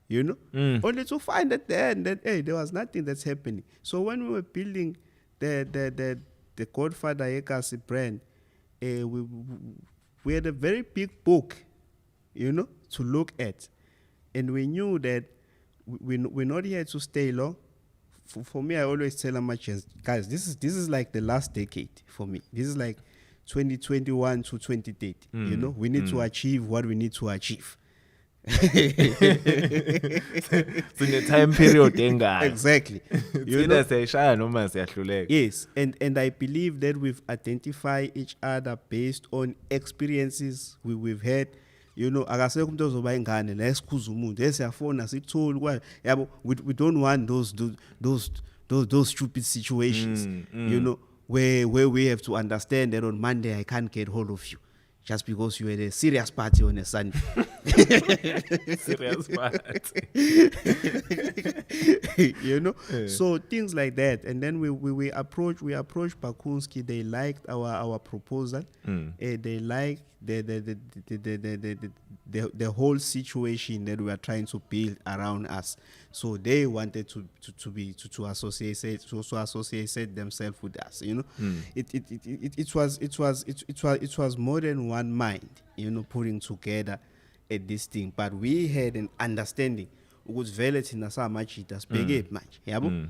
You know, only to find at the end that hey, there was nothing that's happening. So when we were building the Godfada Yekasi brand, we had a very big book, you know, to look at, and we knew that we're not here to stay long. For me, I always tell them, guys, this is like the last decade for me. This is like 2021 to 2030. You know, we need to achieve what we need to achieve. So in the time period, exactly. You know? Yes, and I believe that we've identified each other based on experiences we've had. You know, akasekho umuntu ozoba ingane la esikhuza umuntu esiyafona sitholi kwa yabo, we don't want those stupid situations. You know, where we have to understand that on Monday I can't get hold of you just because you had a serious party on a Sunday. Serious party. You know, so things like that. And then we approached Bakunski. They liked our proposal. They liked the whole situation that we are trying to build around us. So they wanted to associate themselves with us. You know, it was more than one mind, you know, putting together at this thing. But we had an understanding. Ukuthi vele thina samajita sibheke manje, yabo.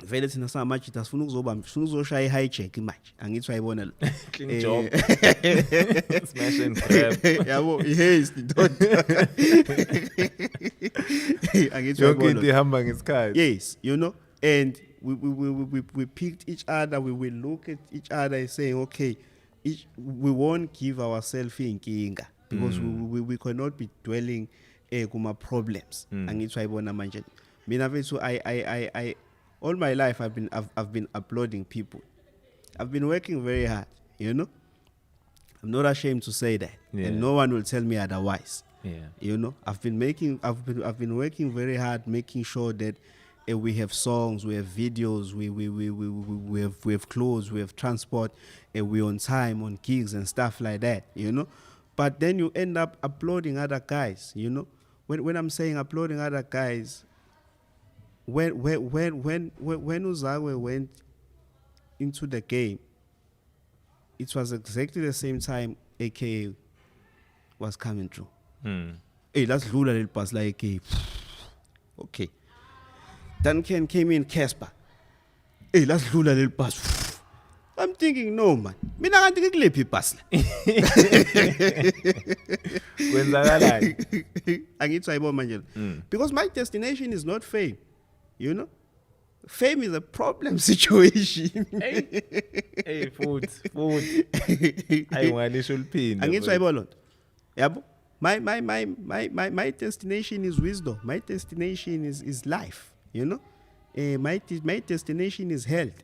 Vele thina samajita sifuna ukuzoshaya i-hijack manje. Angithi wayibona lo. Clean job. Smash and grab. Yabo, i-haste ndoda. Angithi wayibona lo. Yes, you know, and we picked each other. We will look at each other and saying, okay, we won't give ourselves inkinga because we cannot be dwelling kuma problems. Angithi wayibona manje. Mina mfethu I all my life I've been uploading people. I've been working very hard, you know. I'm not ashamed to say that, and no one will tell me otherwise. You know, I've been working very hard, making sure that we have songs, we have videos, we have clothes, we have transport, and we're on time on gigs and stuff like that, you know. But then you end up uploading other guys, you know. When I'm saying uploading other guys, when Zakwe went into the game, it was exactly the same time AKA was coming through. Hey, let's rule a little pass like AKA. Okay. Duncan came in, Casper. Hey, let's rule a little pass. I'm thinking, no man. Mina kanti ngikulephi pass la. Kwenzakalani? Angithi wayibona manje. Because my destination is not fame. You know? Fame is a problem situation. Hey, food. I want to should pin. Angithi wayibona. Yabo. My destination is wisdom. My destination is life. You know? My destination is health.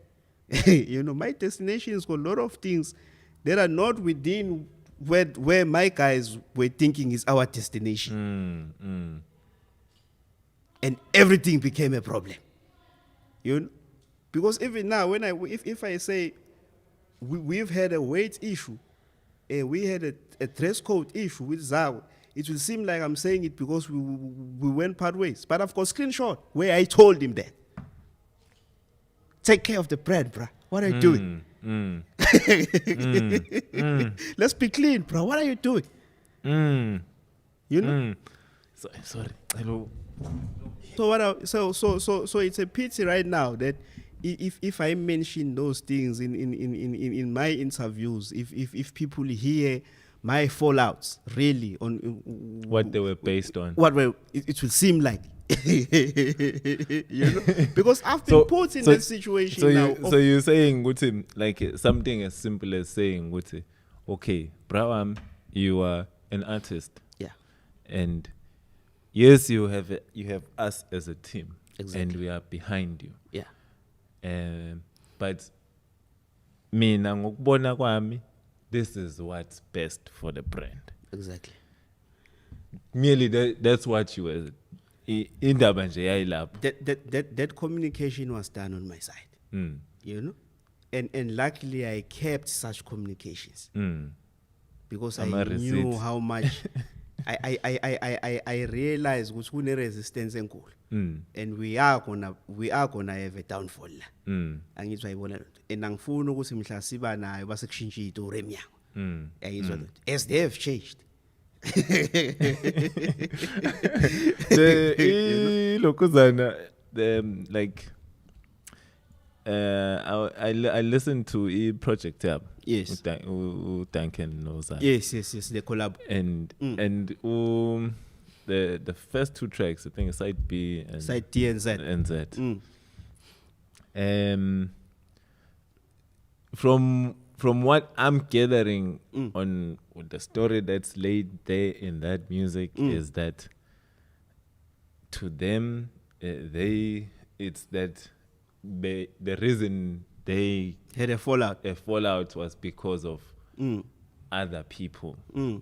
You know, my destination is got a lot of things that are not within where my guys were thinking is our destination. And everything became a problem. You know? Because even now, when if I say we've had a weight issue, we had a dress code issue with Zakwe, it will seem like I'm saying it because we went part ways. But I've got a screenshot where I told him that. Take care of the brand, bruh. What are you doing? Let's be clean, bro. What are you doing? You know? Sorry. Hello. So it's a pity right now that if I mention those things in my interviews, if people hear my fallouts really on what they were based on, it will seem like because I've been put in that situation so you're saying Guti, like something as simple as saying Guti, okay, Brawam, you are an artist, and yes, you have us as a team, and we are behind you, but mina ngokubona kwami, this is what's best for the brand. Exactly. Merely that's what you were. That communication was done on my side, and luckily I kept such communications because I knew how much I realized which one resistance and we are gonna have a downfall. And angifuna ukuthi mhla siba nayo base kushintsha itori eminyango. As they have changed. Like I listened to a project tab. Yes. Duncan knows that. Yes, the collab. And the first two tracks, I think side B and side D and Z. From what I'm gathering on the story that's laid there in that music is that to them it's that the reason they had a fallout was because of other people who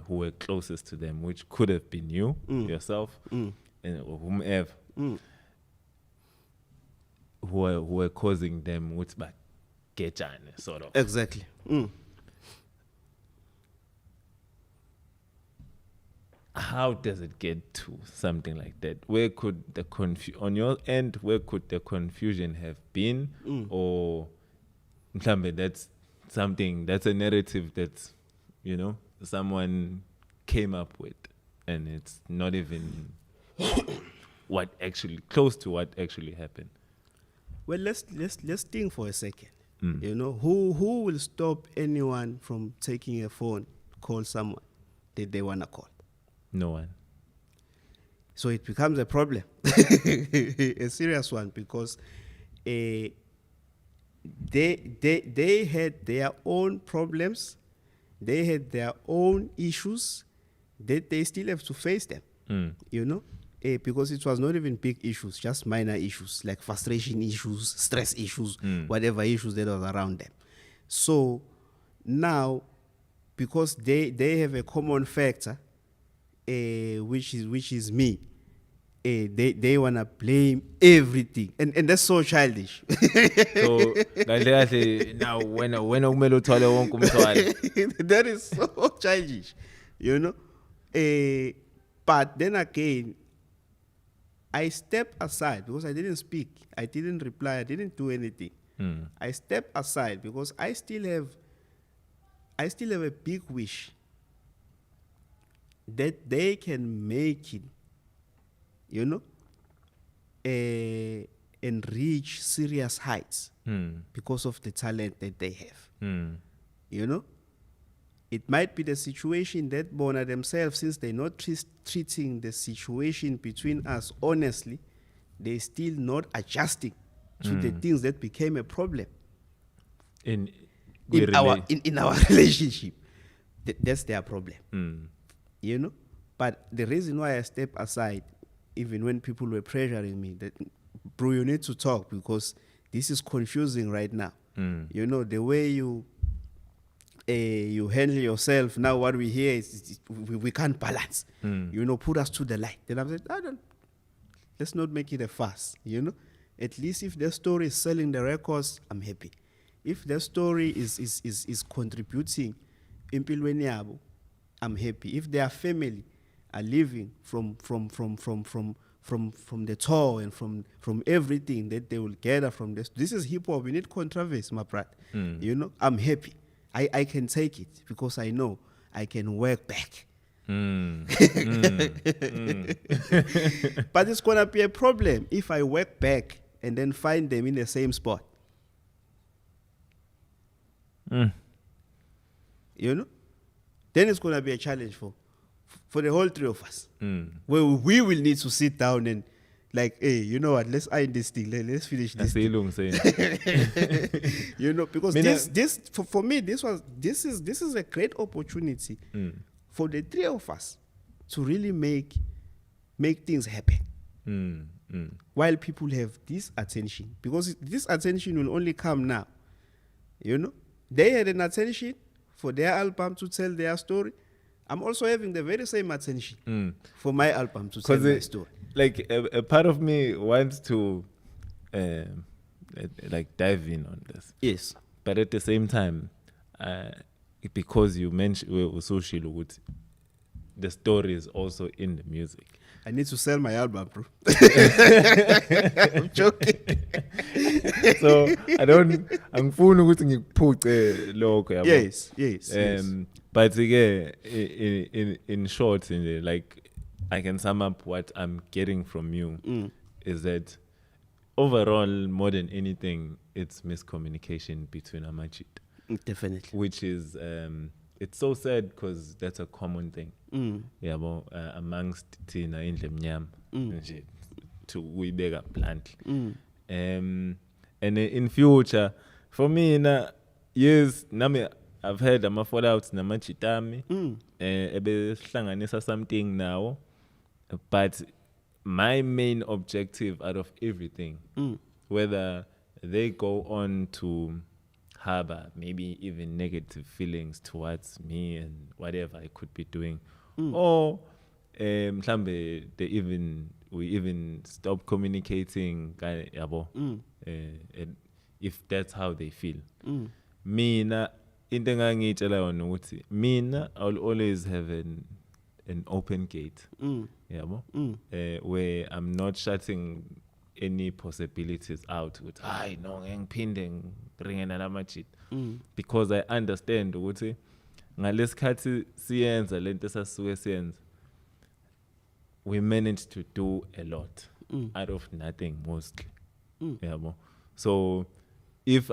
were closest to them, which could have been you yourself and or whomever who were causing them with back sort of. Exactly. How does it get to something like that? Where could the on your end, where could the confusion have been? Or that's something, that's a narrative that, someone came up with and it's not even what actually, close to what actually happened. Well, let's think for a second. Who will stop anyone from taking a phone, call someone that they want to call? No one. So it becomes a problem, a serious one, because they had their own problems, they had their own issues, that they still have to face them. Because it was not even big issues, just minor issues like frustration issues, stress issues, whatever issues that was around them. So now, because they have a common factor, which is me, they wanna blame everything, and that's so childish. So now when that is so childish, but then again, I stepped aside because I didn't speak, I didn't reply, I didn't do anything. I stepped aside because I still have a big wish that they can make it, and reach serious heights because of the talent that they have. It might be the situation that Bona themselves, since they're not treating the situation between us honestly, they're still not adjusting to the things that became a problem in our relationship. That's their problem. But the reason why I stepped aside, even when people were pressuring me, that, bro, you need to talk because this is confusing right now. The way you handle yourself now, what we hear is we can't balance. Put us to the light. Then I said, let's not make it a fuss. At least if the story is selling the records, I'm happy. If the story is contributing empilweni yabo, I'm happy. If their family are living from the tour and from everything that they will gather from this. This is hip hop. We need controversy, my brat. I'm happy. I can take it because I know I can work back. But it's gonna be a problem if I work back and then find them in the same spot. You know? Then it's going to be a challenge for the whole three of us. Where we will need to sit down and like, hey, you know what? Let's iron this thing. Let's finish this. You know, because this for me, this is a great opportunity for the three of us to really make things happen. While people have this attention, because this attention will only come now. You know, they had an attention for their album to tell their story. I'm also having the very same attention for my album to tell my story. Like a part of me wants to like dive in on this. Yes. But at the same time, because you mentioned the story is also in the music. I need to sell my album, bro. I'm joking. So I'm fooling ukuthi ngikuphuce lokho yabo. Yes. But again, in short, like I can sum up what I'm getting from you is that overall, more than anything, it's miscommunication between Amachit. Definitely. Which is it's so sad because that's a common thing. Amongst Tina in Lemnyam to we bigger plant. And in future, for me, yes, I've heard I'm a fallout namachitami. Ebe hlanganisa something now. But my main objective out of everything, whether they go on to harbor maybe even negative feelings towards me and whatever I could be doing, or we even stop communicating, if that's how they feel. Mina, I'll always have an open gate, where I'm not shutting any possibilities out with because I understand ukuthi ngalesikhathi siyenza lento sasuke siyenza, we managed to do a lot out of nothing mostly. So if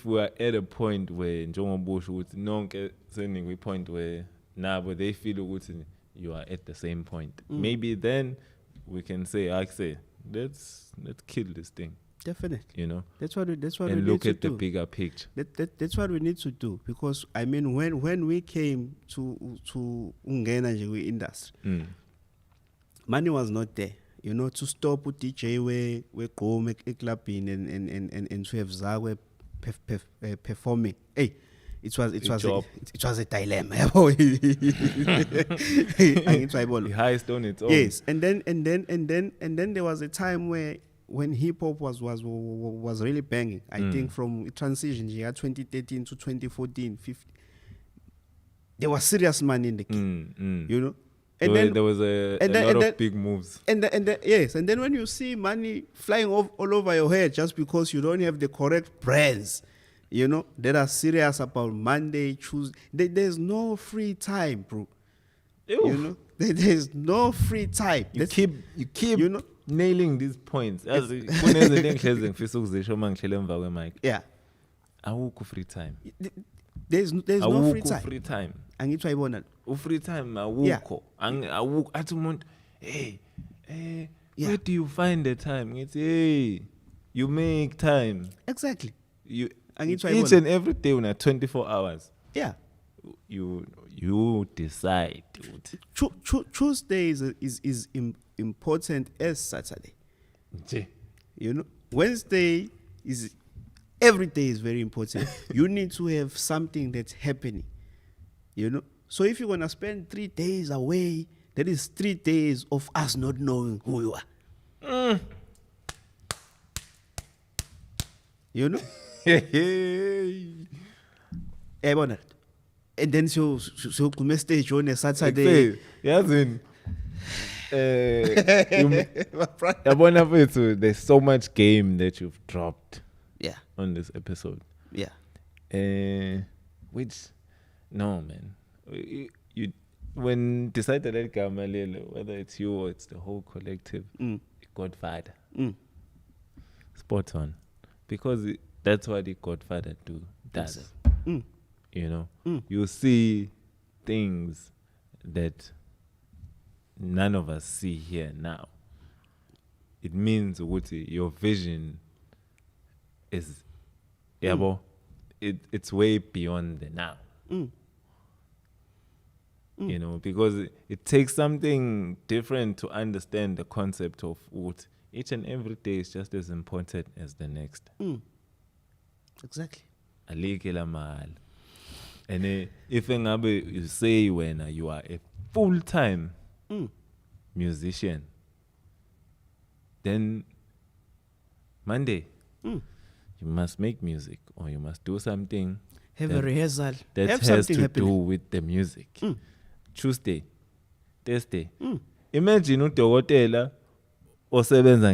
we're at a point where njengobusho ukuthi nonke senikwi point where nabo they feel ukuthi you are at the same point, maybe then we can say let's kill this thing. Definitely. You know, that's what we and look at the do. bigger picture. That's what we need to do, because I mean when we came to Ngane industry, money was not there. You know, to stop with DJ we go make a clubbing and to have Zakwe performing. Hey, it was a dilemma. The highest on its own. Yes, and then there was a time when hip hop was really banging. I think from transition, 2013 to 2014, 15. There was serious money in the game. You know. And then there was a lot of big moves. And then when you see money flying all over your head just because you don't have the correct brands, you know, that are serious about Monday, Tuesday. There's no free time, bro. Ew. You know, there's no free time. You keep you know, nailing these points. Yeah. Awukho free time. There's no free time. Free time. Angitwa ibona. Free time awukho. Awukho athi umuntu, hey, where do you find the time? It's you make time. Exactly. Each and every day on 24 hours. Yeah. You decide. Tuesday is important as Saturday. You know, Wednesday is every day is very important. You need to have something that's happening. You know, so if you're gonna spend 3 days away, that is 3 days of us not knowing who you are. You know. And then so stage on a Saturday. There's so much game that you've dropped. Yeah. On this episode. Yeah. Which, no, man. You when decided that Gamalele, whether it's you or it's the whole collective, Godfather. spot on, because that's what the Godfather does. You know, you see things that none of us see here now. It means your vision is, it's way beyond the now. You know, because it takes something different to understand the concept of what each and every day is just as important as the next. Exactly. And if you say when you are a full-time musician, then Monday you must make music, or you must do something. Have a rehearsal. That Have has something to happening. do with the music. Tuesday, Thursday. Imagine udokotela osebenza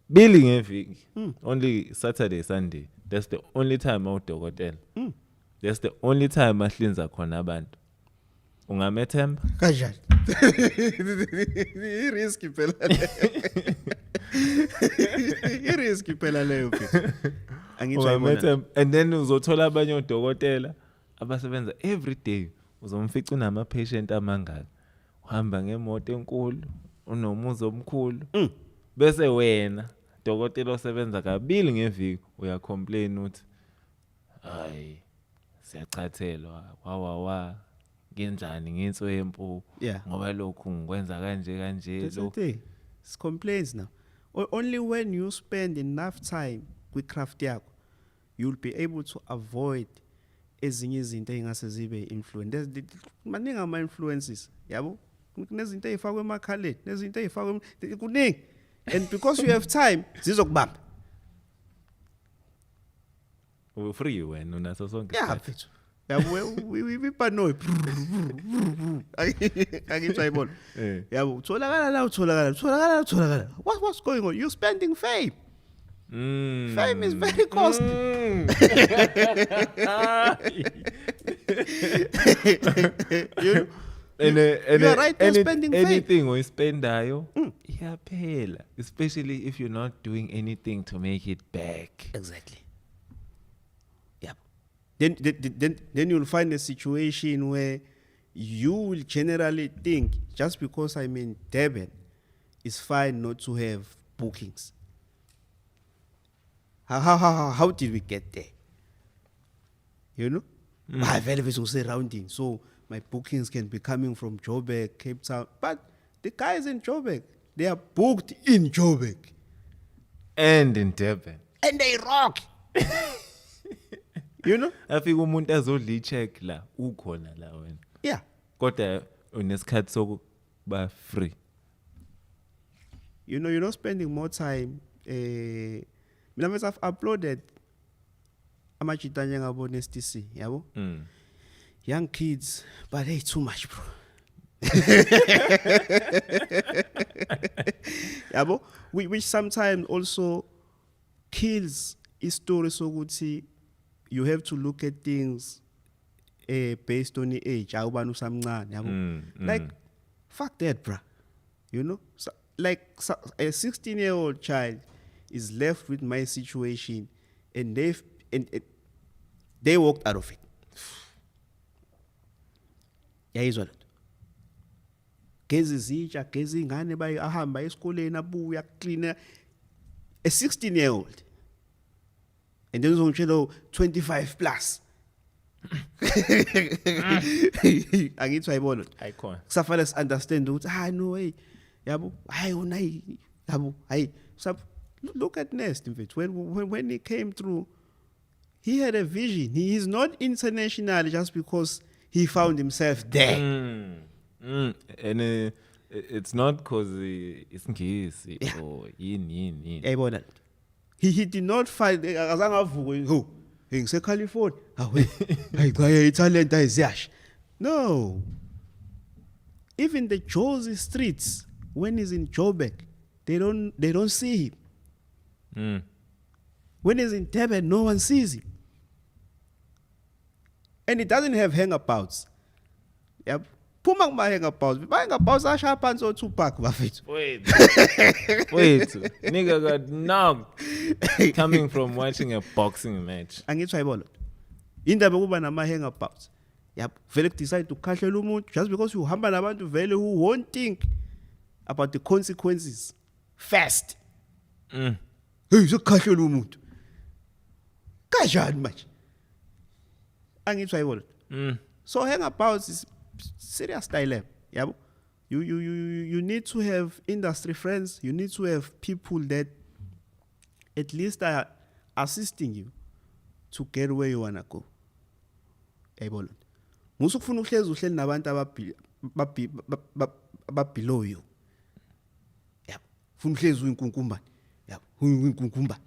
billing ngeviki. Only Saturday, Sunday. That's the only time udokotela. That's the only time ahlinza khona abantu. Ungamethemba? Kanjani? I-risk phela. I-risk phela leyo phela. Ungamethemba. And then uzothola abanye udokotela abasebenza every day. Uzomfica unama patient amangaka. Uhamba ngemoto enkulu, unomuzi omkhulu. Bese wena dokotela osebenza kabili ngeviki uyacomplain uthi hayi siyachathelwa wa ngenjani ngenswempu ngoba lokhu ngikwenza kanje lo. It's complaints now. Only when you spend enough time with craft yakho, you'll be able to avoid ezinye izinto engase zibe influence. Maningi ama influences, yabo. Kunezinto ezifakwe emakhaleni, nezinto ezifakwe kuningi. And because you have time, zizokubamba. We free when unaso sonke. Yeah, mfethu. Yabo we panoy. Angitshayibona. Yabo utholakala. What's going on? You're spending fame. Fame is very costly. You are right there spending anything we spend iyaphela, especially if you're not doing anything to make it back. Exactly. Yeah. Then you'll find a situation where you will generally think just because I'm in Durban, it's fine not to have bookings. How did we get there? You know? I have elevators surrounding, so my bookings can be coming from Joburg, Cape Town. But the guys in Joburg, they are booked in Joburg. And in Durban. And they rock. You know? Afika umuntu azodla i-check la, ukhona la wena. Yeah. Kodwa unesikhathi sokuba free. You know, you're not spending more time. I've uploaded amachitanya ngabo STC, yabo? Young kids, but hey, too much, bro. Yabo? Which sometimes also kills a story so good. See, you have to look at things based on the age. Like, fuck that, bro. You know? So, like a 16-year-old child is left with my situation, and they walked out of it. Yayizwa lento. Gezi zitsha, gezi ingane ahamba esikoleni abuya cleaner, a 16-year-old. And then uzongitshela 25 plus. Angithi ayibona. Icon. Kusafanele understand ukuthi no way. Yabo, yabo, so look at Nest, in fact. When he came through, he had a vision. He is not international just because he found himself there. And it's not because it's ngisi or yini. He did not find azangavuka ngise California. Hayi talent ayiziyash. No. Even the Jozi streets, when he's in Joburg, they don't see him. When he's in Durban, no one sees him. And he doesn't have hangabouts. Yep. phuma kuma-hangabouts ma-hangabouts ashaya phansi o-2 pack bafethu. Wait, nigga got knocked coming from watching a boxing match. Angithi ayibona indaba kuba nama-hangabouts yabo vele decide ukukhahlela umuntu just because uhamba nabantu vele who won't think about the consequences fast. Hey sokukhahlela umuntu kanjani manje angithi ayibona. So hangabouts is serious dilemma yabo. You need to have industry friends, you need to have people that at least are assisting you to get where you wanna go. Ayibona musukufuna uhlezi nabantu below you yabo funa uhlezi uyinkunkumbane yabo uyinkunkumbane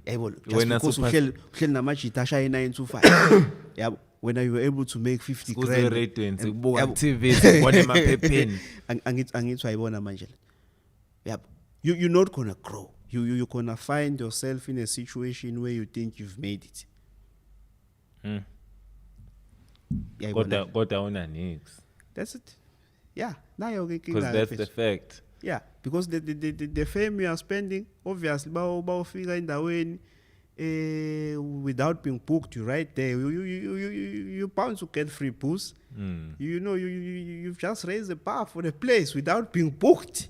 ayibona wena uhleli namajita ashaya 925 yabo when you were able to make 50 grand kubuka TV kubona emaphepheni angithi ayibona manje yabo you're not gonna grow. You're gonna find yourself in a situation where you think you've made it. Got down and nix. That's it. Yeah. Now because that's the fact. Yeah, because the fame you are spending, obviously, about figure in the way without being booked, you right there. You're bound to get free booze. You know, you've just raised the bar for the place without being booked.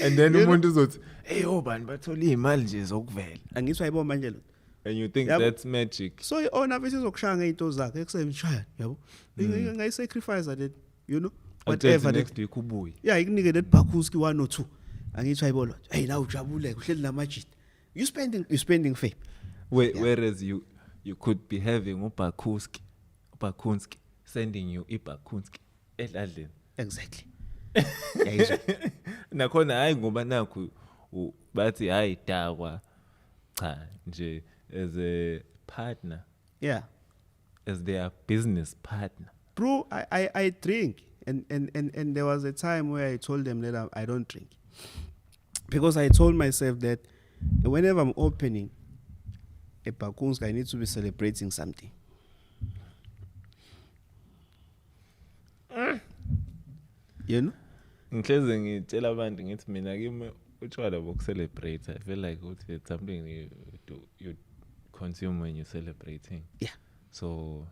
And then umuntu uzothi hey obani bathole imali nje zokuvela angithi ayibona manje lo. And you think that's magic. So iona bese izokushaya ngeinto zakhe ekusebenzishaya yabo ngayi sacrifice that, you know, whatever next week ubuye. Yeah, ikunike that Bakuski 1 or 2 angithi ayibona hey now ujabuleke uhleli namajita you spending fame. Whereas you could be having uBakunski sending you iBakunski eladleni. Exactly. Nakhona hayi ngoba nakho bathi hayi dakwa cha nje as a partner. Yeah. As their business partner. Bro, I drink and there was a time where I told them that I don't drink. Because I told myself that whenever I'm opening a Bakunski, I need to be celebrating something. You know? Ngihlezi ngitshela abantu ngithi mina kimi utshwala bokucelebrate. I feel like it's something you consume when you're celebrating. Yeah. So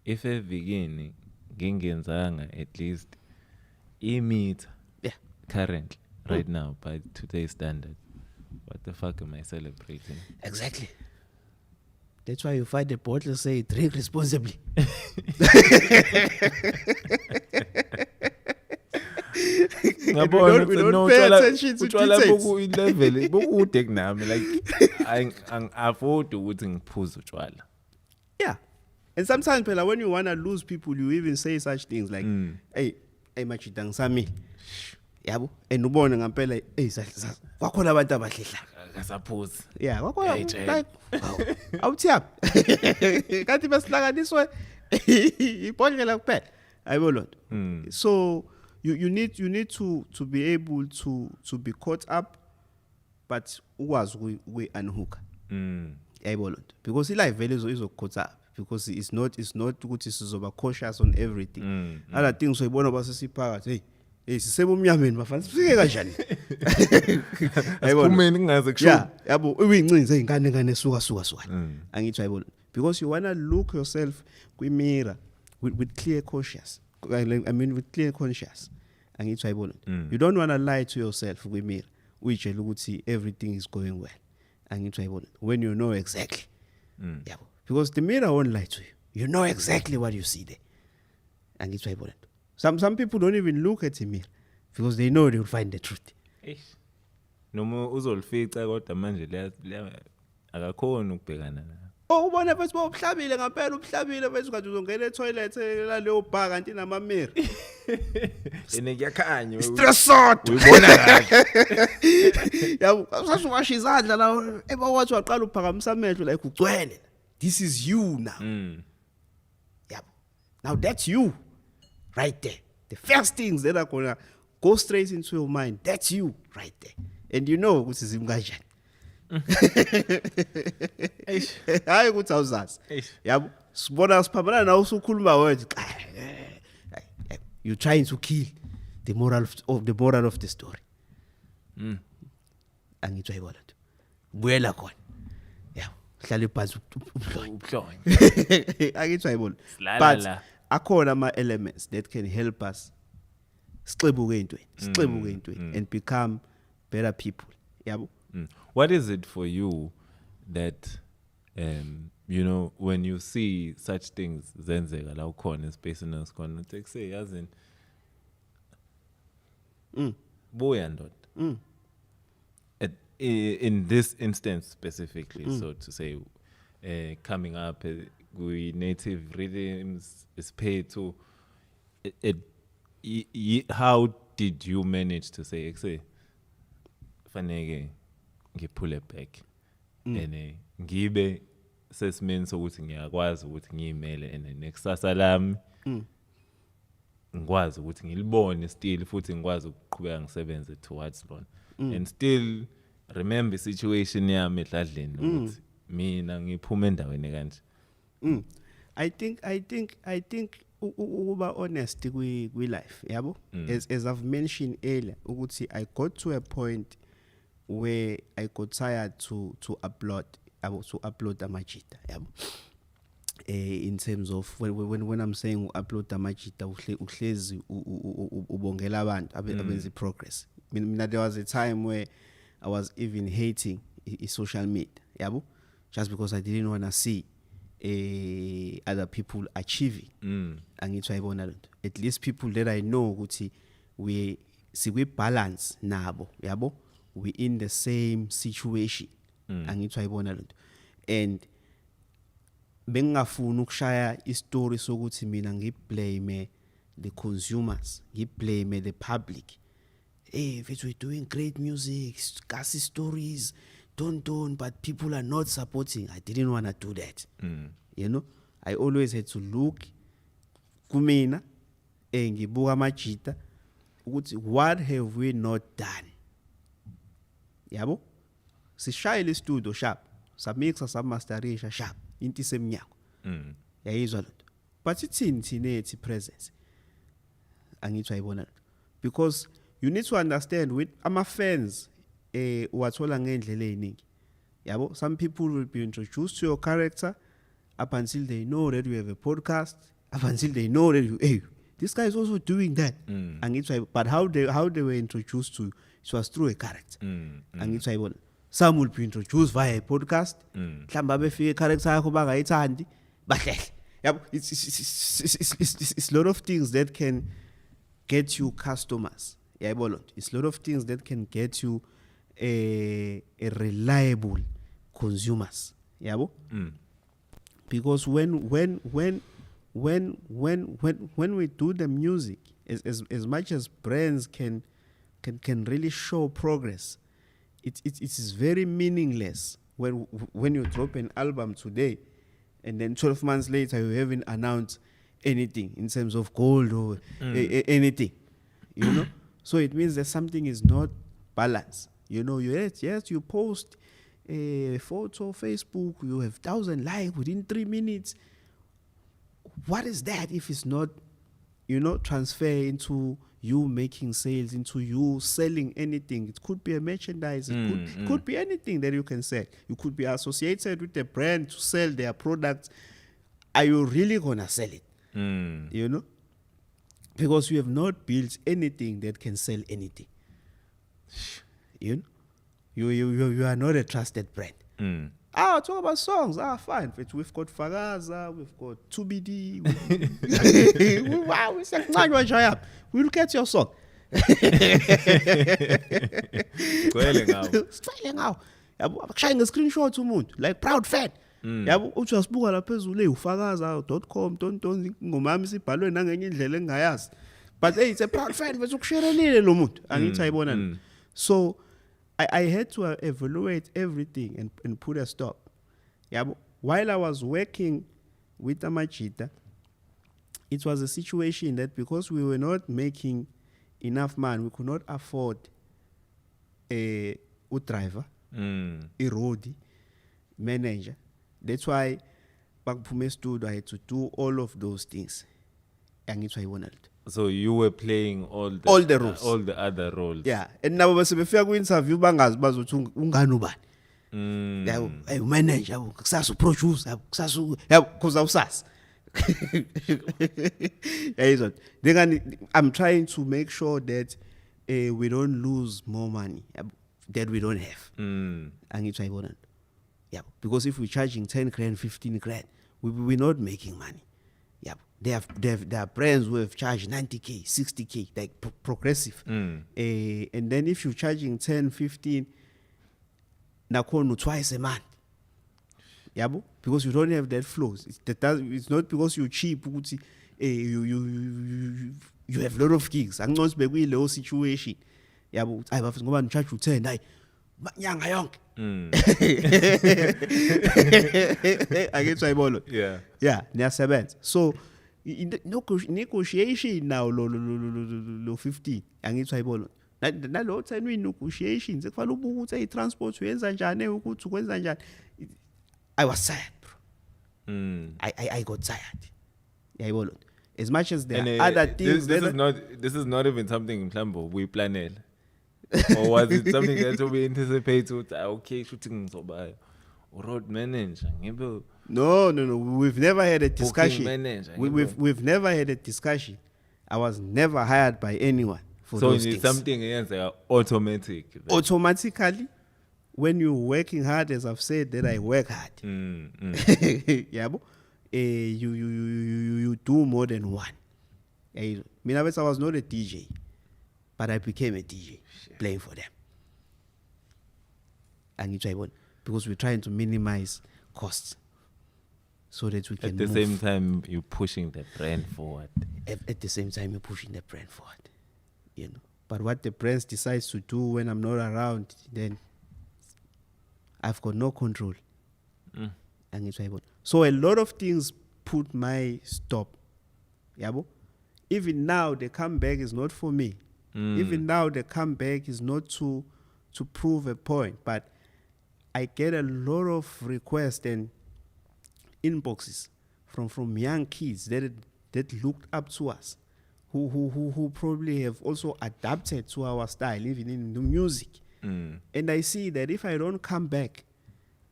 if evikini ngingenzanga at least meter currently right now by today's standard, what the fuck am I celebrating? Exactly. That's why you find the bottle say drink responsibly. We don't pay attention to details. Boku nami like I afford ukuthi ngiphuze utshwala. Yeah. And sometimes when you want to lose people, you even say such things like hey machita ngisami. Yabo and ubone ngempela hey kwakhona abantu abahlehla akasaphuze. Yeah, kwakhona like awuthiyaphi. Kanti besihlanganiswe ibhodlela kuphela. Ayibona. So you need to be able to be caught up, but ukwazi we unhook. Ayibona. Because life values is caught up. Because it's not ukuthi sizoba cautious on everything. Other things soyibona basesiphakathi hey sisebumnyameni bafana sifike kanjani. Ayibona ngingaze kusho. Yeah, yabo uyincinze ingane esuka. Angithi ayibona. Because you want to look yourself kwi-mirror with clear conscience. With clear conscience. Angithi ayibona. You don't want to lie to yourself kwi-mirror. Uyitshela ukuthi everything is going well. Angithi ayibona. When you know exactly. Yabo. Because the mirror won't lie to you. You know exactly what you see there. And it's important. Some people don't even look at the mirror because they know they'll find the truth. Noma uzolifica kodwa manje le akakhona ukubhekana nayo. Oh ubona bese ubuhlabile ngempela ubuhlabile bese ukathi uzongena etoilet la leyo bar kanti nama mirror. Ene kuyakhanya stressed. Uyibona kahle. Yabo usasuwasha izandla la ebawathi waqala uphakamisa amehlo like ugcwele. This is you now. Yep. Now that's you right there. The first things that are going to go straight into your mind, that's you right there. And you know what is imgajani. Hayi ukuthi awuzazi. Yabo Sibona siphamana nawe usukhuluma words. You're trying to kill the moral of the story. Angitsho ayibona nto. Buyela khona. Yeah, hlala phansi Ubhlonge. Angitsho ayibona. Silala But la. akhona ama elements that can help us sixebuke entweni and become better people. Yabo. What is it for you that you know, when you see such things zenzeka la ukhona espacing esikhona uthi say yazi buya ndoda. In this instance specifically, so to say, coming up with native rhythms is paid to how did you manage to say faneke ngipull it back and ngibe sesimeni sokuthi ngiyakwazi ukuthi ngiyimele and nekusasa lami ngikwazi ukuthi ngilibone still futhi ngikwazi ukuqhubeka ngisebenze towards lona and still remember situation yami edladleni ukuthi mina ngiphume endaweni kanje. I think ukuba honest kwi life yabo, as I've mentioned earlier ukuthi I got to a point where I got tired to upload amajita yabo. In terms of when I'm saying upload amajita uhlezi ubongela abantu abenza progress. Mina there was a time where I was even hating social media yabo, just because I didn't want to see other people achieving. Angitsho ayibona lento. At least people that I know ukuthi we balance nabo yabo, we in the same situation. Angitsho ayibona lento. And bengafuna ukushaya istory sokuthi mina ngiblame the consumers, ngiblame the public. Hey, if we're doing great music, Kasi stories, don't, but people are not supporting. I didn't want to do that. You know, I always had to look kumina ngibuka amajita ukuthi what have we not done. Yabo? Sishayile istudio sharp, samixa samasterisha sharp, into isemnyako. Yayizwa lento. But ithini ethi presence. Angitsho ayibona. Because you need to understand with ama fans uwathola ngendlela eziningi. Yabo, some people will be introduced to your character up until they know that you have a podcast, up until they know that this guy is also doing that. But how they were introduced to, it was through a character. Some will be introduced via a podcast. Mhlamba befike character yakho bangayithandi bahlele. Yabo, it's a lot of things that can get you customers. It's a lot of things that can get you a reliable consumers. Yabo? Because when we do the music, as much as brands can really show progress, it is very meaningless when you drop an album today and then 12 months later you haven't announced anything in terms of gold or anything, you know. So it means that something is not balanced. You know, yes, you post a photo on Facebook, you have 1,000 likes within 3 minutes. What is that if it's not, you know, transfer into you making sales, into you selling anything? It could be a merchandise, it could be anything that you can sell. You could be associated with a brand to sell their products. Are you really gonna sell it? You know? Because you have not built anything that can sell anything. You know? You are not a trusted brand. Talk about songs. Fine. We've got Fagaza, we've got 2BD. We'll get your song. Swelling out. Sharing a screenshot to moon, like proud fan. Uchasibuka la phezulu ufagaza.com ngomami sibhalwe nangenye indlela engayazi. But hey, it's a proud fan bese ukusharerile lo muntu. Angithi ayibona. So I had to evaluate everything and put a stop. While I was working with Amachita, it was a situation that because we were not making enough money, we could not afford a driver, a roadie, manager. That's why bakuphume studio, I had to do all of those things. So you were playing all the roles, all the other roles. Yeah, and now bese befika ku-interview bangazi bazothi ungani ubani. Yabo, hey manager, yabo, kusasa uproducer, yabo, kusasa yabo, because awusazi. I'm trying to make sure that we don't lose more money that we don't have. Yeah, because if we're charging 10 grand, 15 grand, we're not making money. Yeah, there are brands who have charged 90k, 60k, like progressive. And then if you're charging 10, 15, nakono twice a month. Yeah, because you don't have that flows. It's not because you're cheap. You have a lot of gigs. I'm not speaking low situation. Yeah, but I have to go and charge you 10. I get yeah, so in the negotiation now, lo 15. I get tribal. That lot of negotiations. If I look at transport, I was tired, bro. I got tired. Yeah, as much as there are other things. This is not even something in Plambo we planned. Or was it something that we anticipate? Okay, shooting so by road manager. No. We've never had a discussion. We've never had a discussion. I was never hired by anyone for those things. So it's something automatic. Automatically, when you're working hard, as I've said, that I work hard. Yeah, you do more than one. I was not a DJ, but I became a DJ playing for them. And because we're trying to minimize costs so that we can at the same time you're pushing the brand forward. At the same time you're pushing the brand forward. But what the brand decides to do when I'm not around, then I've got no control. So a lot of things put my stop. Even now the comeback is not for me. Even now the comeback is not to prove a point, but I get a lot of requests and inboxes from young kids that looked up to us, who probably have also adapted to our style, even in the music. And I see that if I don't come back,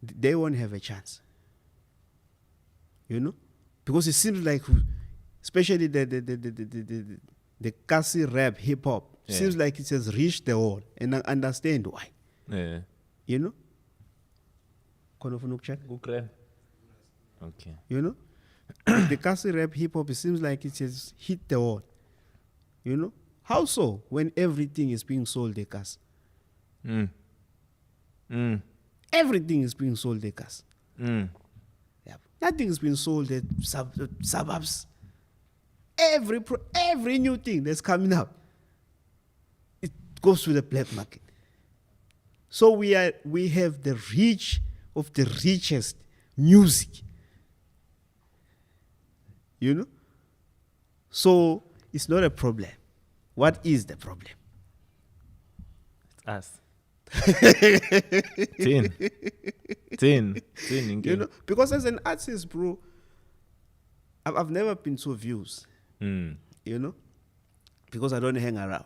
they won't have a chance. Because it seems like, especially the Kasi rap hip hop, seems like it has reached the wall, and I understand why. Okay. The Kasi rap hip hop, it seems like it has hit the wall. How so? When everything is being sold the Kasi. Everything is being sold the Kasi. Nothing is being sold at suburbs. Every new thing that's coming up, it goes to the black market. So we have the reach of the richest music. So it's not a problem. What is the problem? It's us. Tin. Because as an artist, bro, I've never been so views. Because I don't hang around.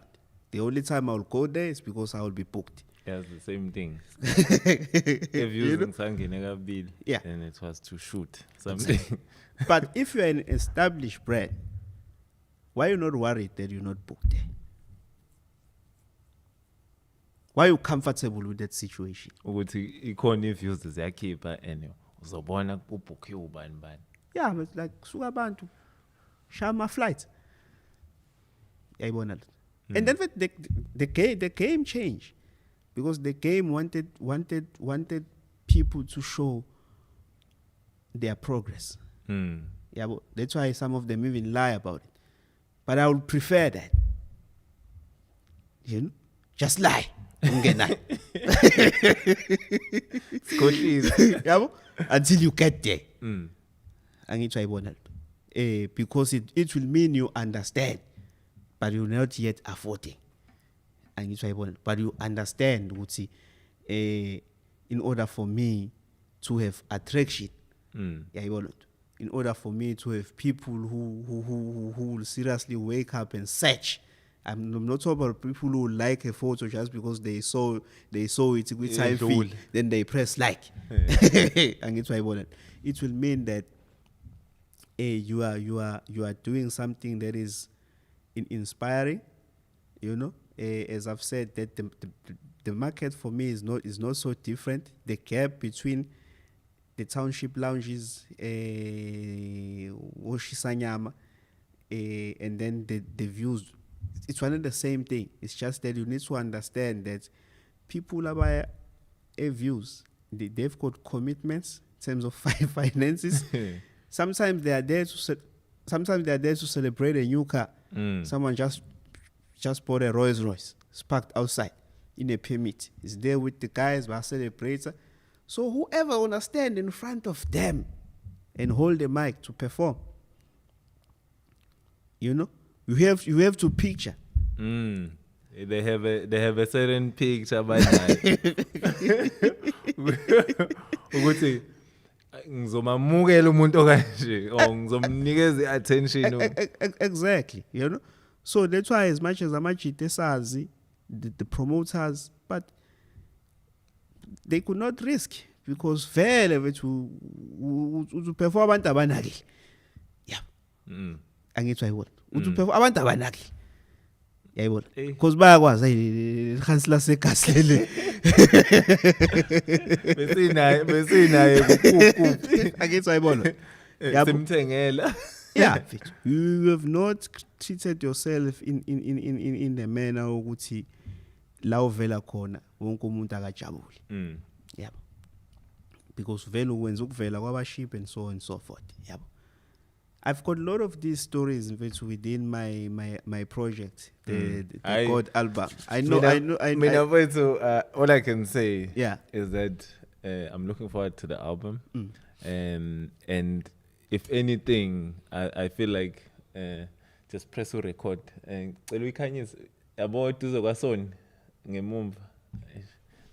The only time I'll go there is because I will be booked. Yeah, it's the same thing. If using Ngane bill, then it was to shoot something. Exactly. But if you're an established brand, why are you not worried that you're not booked there? Why are you comfortable with that situation? Yeah, but like Sugabantu, Shama flight. And then the game changed, because the game wanted people to show their progress. Yeah, but that's why some of them even lie about it. But I would prefer that. Just lie. Yeah, until you get there. Because it will mean you understand, but you're not yet affording. But you understand, in order for me to have attraction, in order for me to have people who will seriously wake up and search. I'm not talking about people who like a photo just because they saw it with time feed, then they press like. And it's why it will mean that you are doing something that is inspiring, as I've said, that the market for me is not so different. The gap between the township lounges, Oshisanyama, and then the views, it's one and the same thing. It's just that you need to understand that people about views, they've got commitments in terms of finances. Sometimes they are there to celebrate a new car. Someone just bought a Rolls Royce. It's parked outside in a permit. It's there with the guys, but celebrates. So whoever wanna stand in front of them and hold the mic to perform, you have to picture. They have a certain picture by ukuthi ngizomamukela umuntu okanje or ngizomnikeza attention. Exactly, So that's why as much as amajita esazi, the promoters, but they could not risk because vele bethu uperform abantu abanaki. Yeah. Angitsho ayibona. Uperform abantu abanaki. Yayibona. Because bayakwazi ikhansela segasele. Besinaye kukupi. Angitsho ayibona. Simthengela. Yeah, you have not treated yourself in the manner ukuthi la uvela khona wonke umuntu akajabule. Yabo. Because vele ukwenza ukuvela kwabaship and so on and so forth. Yabo. I've got a lot of these stories within my project, the God album. I know. All I can say is that I'm looking forward to the album. And if anything, I feel like just press or record. And we can use about to the ngemumva.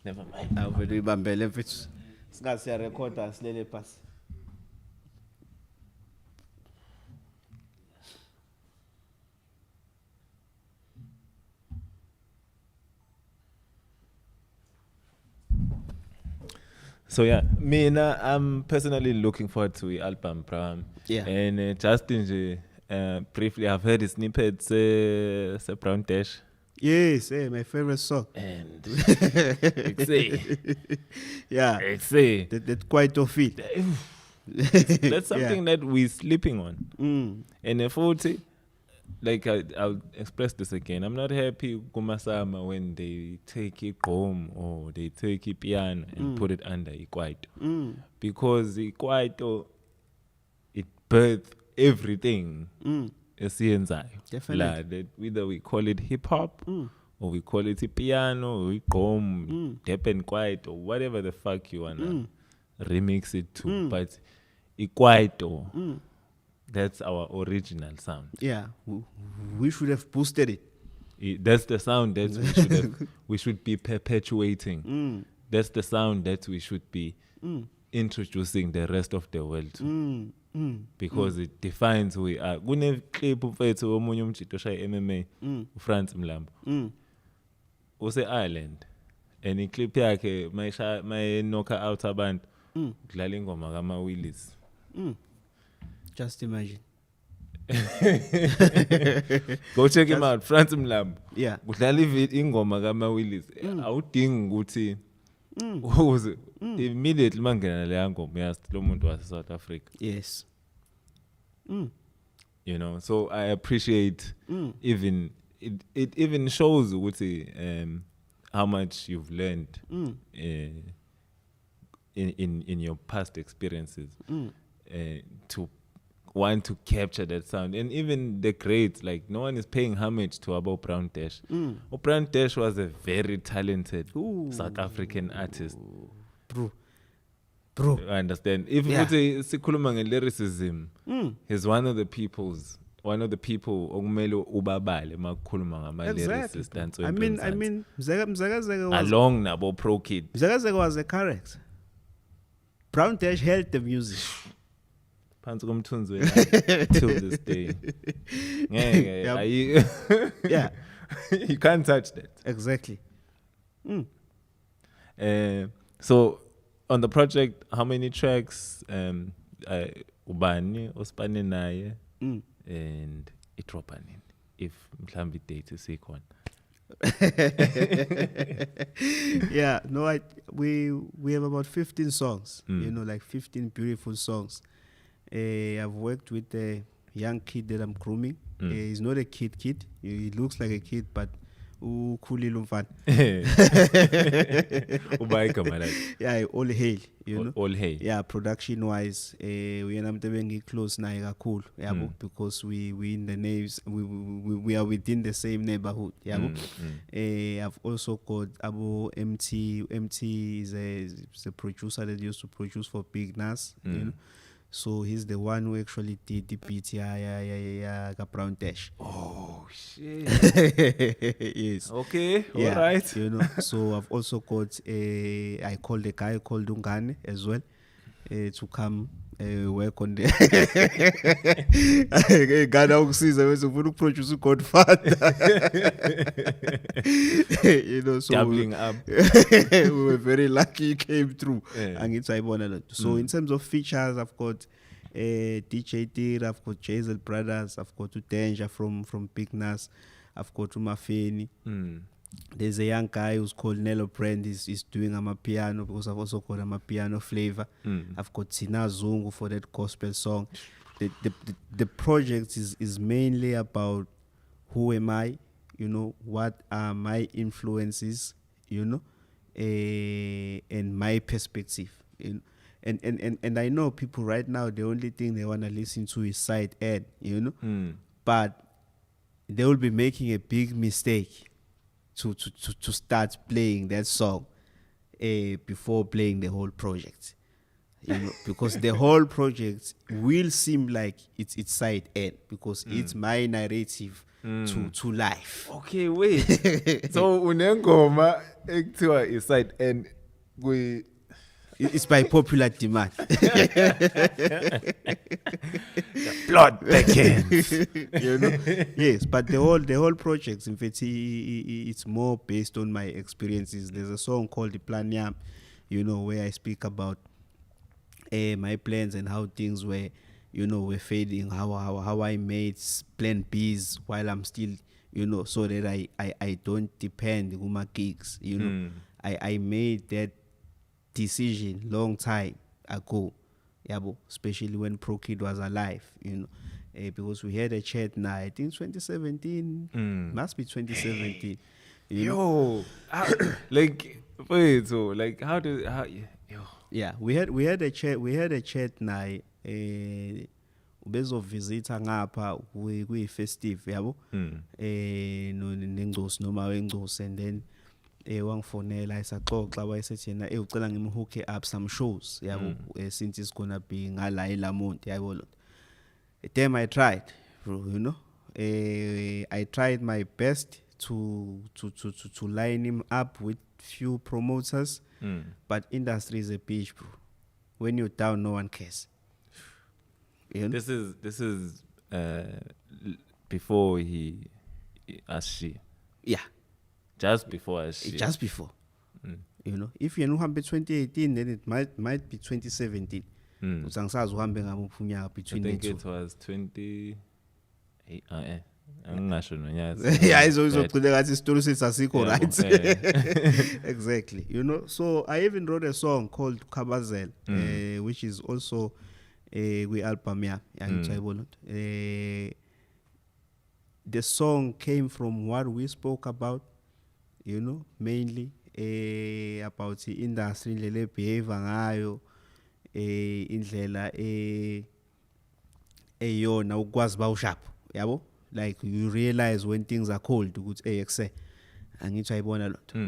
Never mind. I will remember if it's a recorder slowly pass. So I'm personally looking forward to the album, Bram. Yeah. And Justin, briefly, I've heard his snippets, Brown Dash. Yes, my favorite song. And that quite of it. That's something that we're sleeping on. And if like I'll express this again, I'm not happy kumasama when they take it home or they take it piano and put it under Ikwaito. Because Ikwaito, it birthed everything. Definitely. Whether we call it hip hop or we call it piano or we come dep and quiet or whatever the fuck you wanna remix it to. But Ikwaito, that's our original sound. Yeah, we should have boosted it. That's the sound that we should be perpetuating. That's the sound that we should be introducing the rest of the world to. Because it defines who we are. Kune clip ufethu omunye umjito oshaya MMA uFrance Mlambo. Use Ireland. And iclip yakhe may knock out abantu kudlala ingoma kama Willis. Just imagine. Go check him out, France Mlambo. Yeah. Kudlala ingoma kama Willis. Awudingi ukuthi immediately mangena le ngoma yazi lo muntu wase South Africa. Yes. So I appreciate even it even shows ukuthi how much you've learned in your past experiences to want to capture that sound. And even the greats, like no one is paying homage to Abo Brown Dash. Brown Dash was a very talented South African artist. Bro. I understand. If you say sikhuluma lyricism, he's one of the people okumele ubabale makukhuluma ngama lyricists and so I mean Mzakazeka was along nabo Pro Kid. Mzakazeka was a character. Brown Dash held the music. phansi komthunzi wena till this day. Yeah. You can't touch that. Exactly. So on the project, how many tracks ubani osipane naye and idropa nini if mhlambi date isikhona? Yeah, no, we have about 15 songs, like 15 beautiful songs. I've worked with a young kid that I'm grooming. He's not a kid. He looks like a kid, but khulile umfana. Yeah, all hail, All hail. Yeah, production wise, we are close naye kakhulu, yabo, because we in the names, we are within the same neighborhood, yabo. I've also got Abu MT. MT is a producer that used to produce for Big Nas, So he's the one who actually did the beat, Brown Dash. Oh shit! Yes. Okay. Yeah, all right. So I've also got I called a guy called Ngane as well to come work on the. Ghana uksiza wese ufuna ukuproduce Godfather. So doubling up. We were very lucky he came through. So in terms of features, I've got DJ Tir, I've got Jazel Brothers, I've got Danger from Big Nas, I've got Umafeni. There's a young guy who's called Nello Brand. He's doing amapiano because I've also got amapiano flavor. I've got Tina Zungu for that gospel song. The project is mainly about who am I, what are my influences, and my perspective. And I know people right now, the only thing they want to listen to is side ad, but they will be making a big mistake to start playing that song before playing the whole project, because the whole project will seem like it's side end because it's my narrative to life. Okay, wait. So unengoma ekuthiwa is side end it's by popular demand. Plot thickens. Yes, but the whole project, in fact, it's more based on my experiences. There's a song called The Plan Yam, where I speak about my plans and how things were, were fading, how I made plan B's while I'm still, so that I don't depend on my gigs, I made that decision long time ago, especially when Pro Kid was alive, because we had a chat now, I think 2017, must be 2017. Like wait, so like how yeah, we had a chat now, bezovizitha ngapha kuyi-festive yabo, nengcosi noma wengcosi, and then wangifonela isaxoxa wayesethi yena ucela ngimhook up some shows yabo, since it's gonna be ngala eLamont yabo lo. Damn, I tried, bro, I tried my best to line him up with few promoters, but industry is a bitch, bro. When you're down, no one cares. This is before he Ashi. Yeah. Just before Ashi. Just before. If you know 2018, then it might be 2017. Usangisazi uhambe ngamuphi unyaka between the two. I think it was 20 angingasho nonyaka. Yeah, izogcina ngathi isitori sesasikho, right? Exactly. So I even wrote a song called Kabazel, which is also we album the song came from what we spoke about, mainly about the industry, indlela behave ngayo, indlela eyona ukwazi bawushap, yabo, like you realize when things are cold ukuthi ekuse angithi ayibona lonto,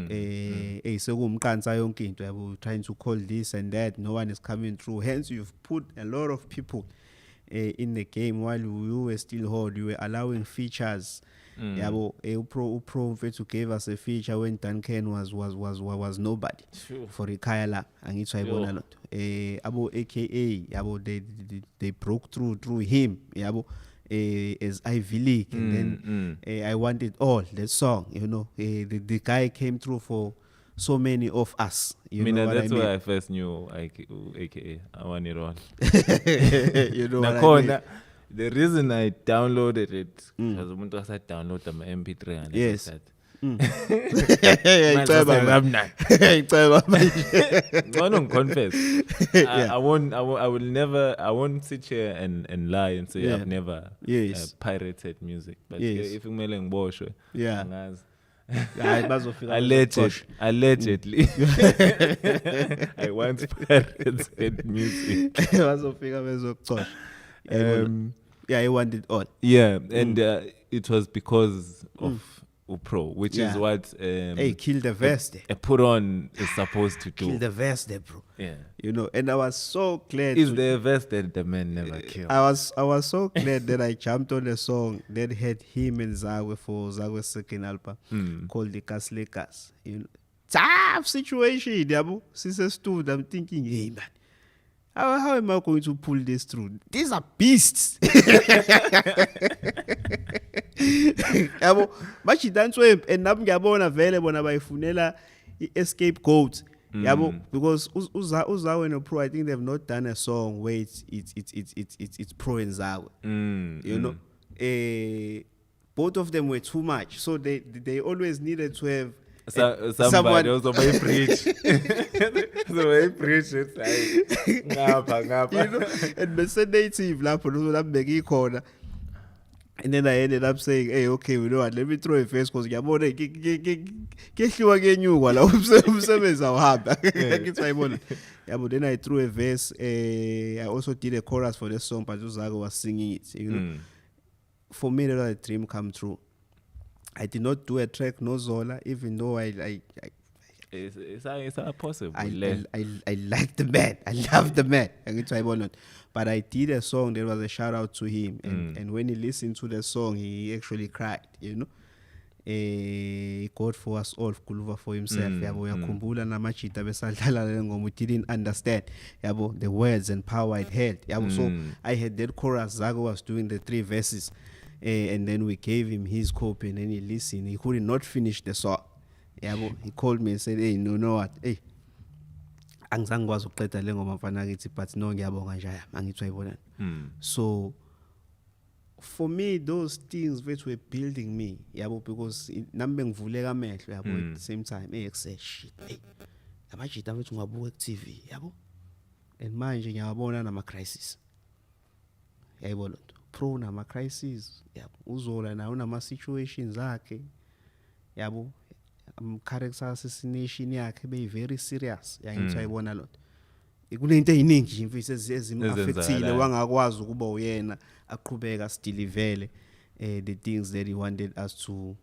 sekumqansa yonke into, yabo, trying to call this and that, no one is coming through, hence you've put a lot of people in the game while we were still hot. We were allowing features. Yabo, Upro to gave us a feature when Duncan was nobody for Ikayala, and it's why I want a lot. Abo AKA Yabo they broke through him. Yabo. As Ivy League, and then I wanted all the song, the guy came through for so many of us. You know what that's I mean? where I first knew AKA I want it all. You know what I mean? The reason I downloaded it because I downloaded my MP3 and yes. I won't sit here and lie and say I've never pirated music. But if you allegedly I once pirated music. I wanted all. Yeah, and it was because of Upro, which is what kill the vest. A put on is supposed to do. Kill the vest, bro. Yeah, and I was so glad. Is the vest that the man never killed? I was so glad that I jumped on the song that had him and Zakwe for Zakwe's second album called the Kaslekas. Tough situation, yabo. Since I stood, I'm thinking, hey man. How am I going to pull this through? These are beasts. But she done so, and I'm available when I funela escape codes. Because Uzawe and Pro, I think they've not done a song where it's Pro and Zawe. Both of them were too much, so they always needed to have. Somebody also may preach. So may preach it like ngapha. And the native corner. And then I ended up saying, hey, okay, you know what, let me throw a face because yabona but then I threw a verse. I also did a chorus for the song, but Zago was singing it. For me, that was a dream come true. I did not do a track, no Zola, even though it's possible. I like the man. I love the man. But I did a song that was a shout out to him. And when he listened to the song, he actually cried, God for us all, Kuluva for himself. He didn't understand the words and power it held. So I had that chorus, Zago was doing the 3 verses. And then we gave him his copy and then he listened. He could not finish the song. He called me and said, hey, no, know what? Hey, but no, so for me, those things which were building me, because at the same time, I said, shit, hey, TV, and manje ngiyabona nama crisis. Pro nama crisis, uzola na unama situations akhe, character assassination yakhe be very serious. Ngiyayibona lot. Ikunento eziningi imfisi ezim-affectile wangakwazi ukuba uyena aqhubeka still vele the things that he wanted us to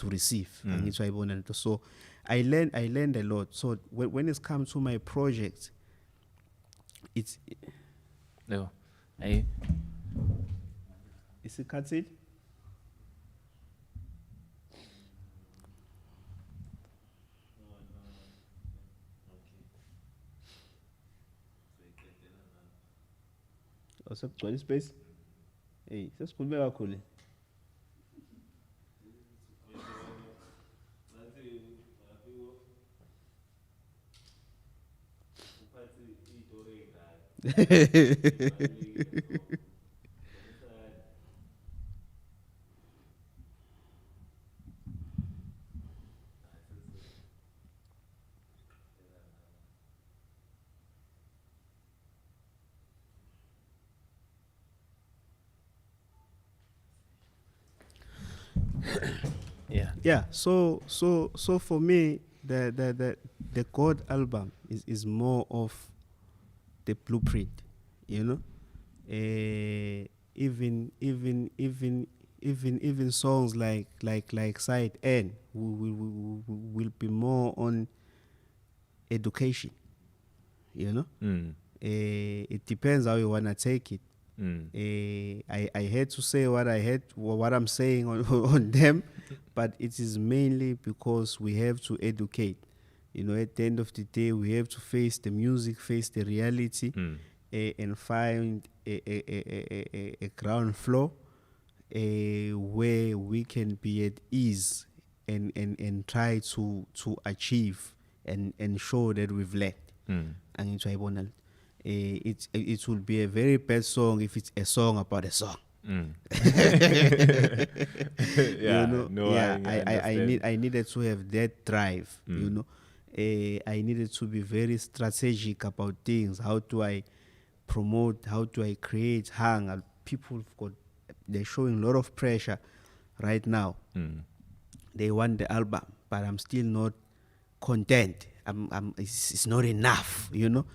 receive. Ngiyayibona. So I learned a lot. So when it's come to my project, it's is it cut it? Also, 20 space. Hey, that's cool. Very cool. Yeah. So for me, the God album is more of the blueprint, Even songs like Side N will be more on education, It depends how you wanna take it, I had to say what I had, what I'm saying on them, but it is mainly because we have to educate. You know, at the end of the day, we have to face the music, face the reality, and find a ground floor where we can be at ease and try to achieve and show that we've learned. And it will be a very bad song if it's a song about a song. I needed to have that drive. You know, I needed to be very strategic about things. How do I promote? How do I create hang? People they're showing a lot of pressure right now. They want the album, but I'm still not content. It's not enough, you know.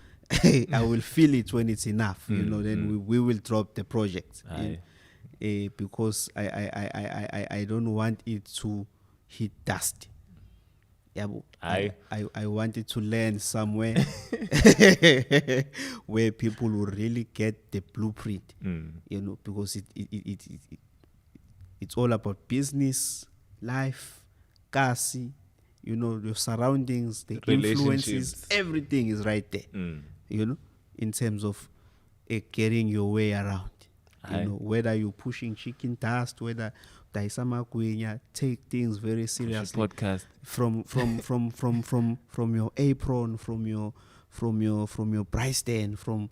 I will feel it when it's enough, you know. Then we will drop the project, because I don't want it to hit dust. Yeah, I want it to land somewhere where people will really get the blueprint, you know, because it's all about business, life, kasi, you know, your surroundings, the influences, everything is right there, you know, in terms of getting your way around. You know, whether you're pushing chicken dust, whether take things very seriously. Podcast from your apron, from your price stand, from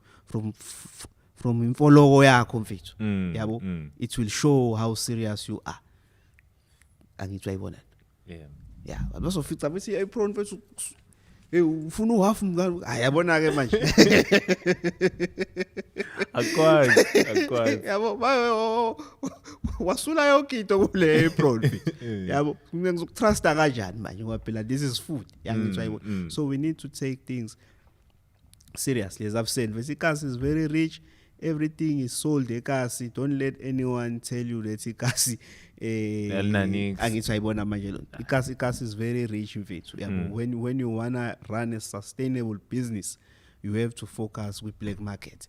imfologo yakho mfethu. Yabo, it will show how serious you are. And it's right. Yeah, also fit up see apron mfethu. Ufuna uhafu mngani ayabona ke manje. Akwazi yabo wasula yonke into kule apron yabo ngizokutrusta kanjani manje ngoba phela this is food yangitsho. So we need to take things seriously. As I've said, Ikasi is very rich. Everything is sold ekasi. Don't let anyone tell you that Ikasi angitsayibona manje lo. Ikasi is very rich mfethu. When you wanna run a sustainable business, you have to focus with black market.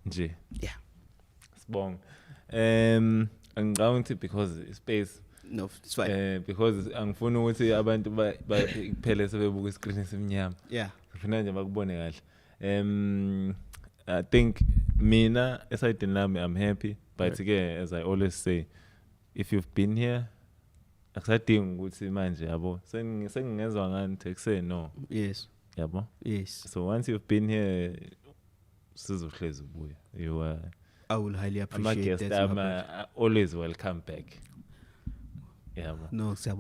Nje. Yeah. Sibong. Angicabanga because space. No, it's fine. Because angifuna ukuthi abantu baphele sebebuka iscreen esimnyama. Yeah. Ngifuna nje bakubone kahle. I think mina aside nami I'm happy, but again, as I always say, if you've been here, akusadingi ukuthi manje yabo sengingezwa ngani tekuse no. Yes. Yabo. Yes. So once you've been here, sizohlezi ubuya. You I will highly appreciate that. I'm always welcome back. Yeah, no, so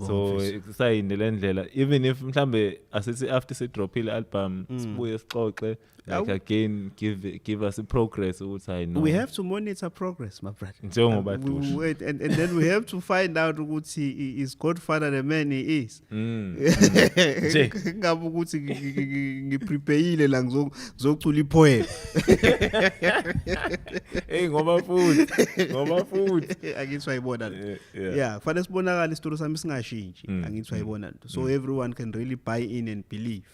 sayindele ndlela, even if mhlambe asithi after se drop ile album sibuye sixoxe, like again give us a progress ukuthi I know we have to monitor progress, my brother. Njengoba wait, and then we have to find out ukuthi is Godfather the man he is. Nje ngabe ukuthi ngiprepareile la ngizocula ipoem. Hey ngoba futhi angitsho ayibona. Yeah, kufanele sibonakala isitoro sami singashintshi angitsho ayibona. So everyone can really buy in and believe.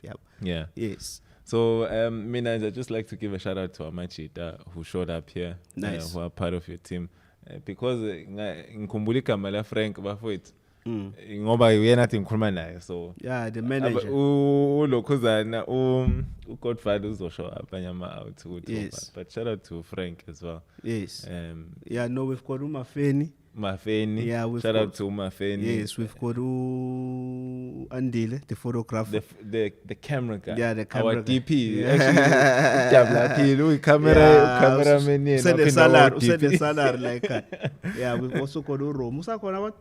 Yeah. Yes. So, Mina, I'd just like to give a shout out to Amachita who showed up here, nice. Who are part of your team. Because ngikhumbula igama la Frank bafowethu. Ngoba uyena nathi ngikhuluma naye, so yeah, the manager. Ulokhuzana uGodfather uzoshow up anyama out ukuthi. Yes. But shout out to Frank as well. Yes. Yeah, no, we've got Mafeni. Yeah, shout out to Mafeni. Yes, we've got Andile, the photographer. The camera guy. Yeah, the camera our guy. DP. Actually, cameraman. Send the salary like that. Yeah, we've also got Uro. Musa kona what?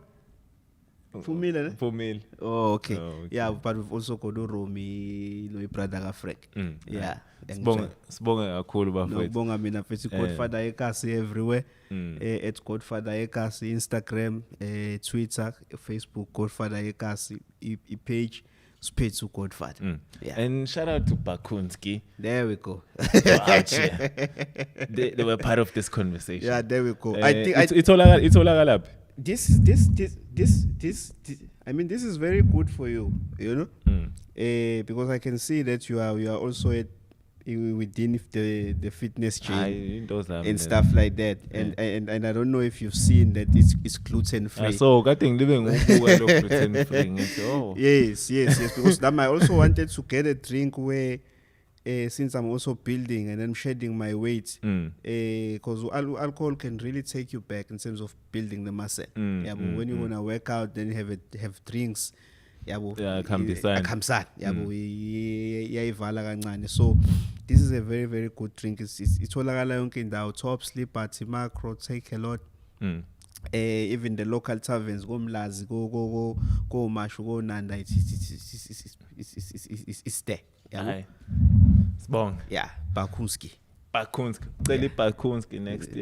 Fumile. Oh, okay. Yeah, but we've also got Romi, no brother Frank. Yeah. Sibonga kakhulu bafowethu. Ngibonga mina mfethu Godfather Yekasi everywhere. At Godfather Yekasi, Instagram, Twitter, Facebook, Godfather Yekasi, page Spades to Godfather. Yeah. And shout out to Bakunski. There we go. They were part of this conversation. Yeah, there we go. I think it's all up. This I mean, this is very good for you, you know, because I can see that you are also within the fitness chain those are and stuff like that. And I don't know if you've seen that it's gluten free. So getting living gluten free. Oh. Yes. Because I also wanted to get a drink where since I'm also building and I'm shedding my weight, because alcohol can really take you back in terms of building the muscle. But when you wanna work out, then you have drinks. Kamsan. So this is a very, very good drink. It's all in the top sleep party macro, take a lot. Even the local taverns, go Mlazi, go Mashu, go Nanda, it's there. It's bong. Yeah, Bakunski.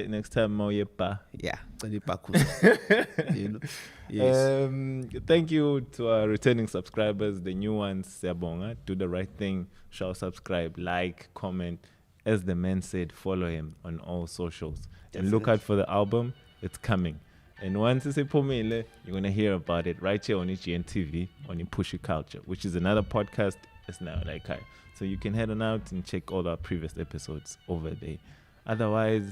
Next time Moye Pa. Yeah, Bakunski. Yes. Thank you to our returning subscribers, the new ones, Sebonga. Do the right thing, subscribe, like, comment. As the man said, follow him on all socials. Definitely. And look out for the album, it's coming. And once it's you're gonna hear about it right here on GNTV on Pushy Culture, which is another podcast. It's now like so you can head on out and check all our previous episodes over there. Otherwise,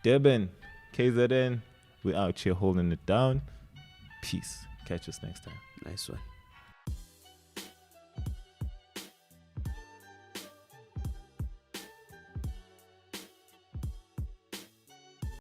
Durban, KZN, we're out here holding it down. Peace. Catch us next time. Nice one.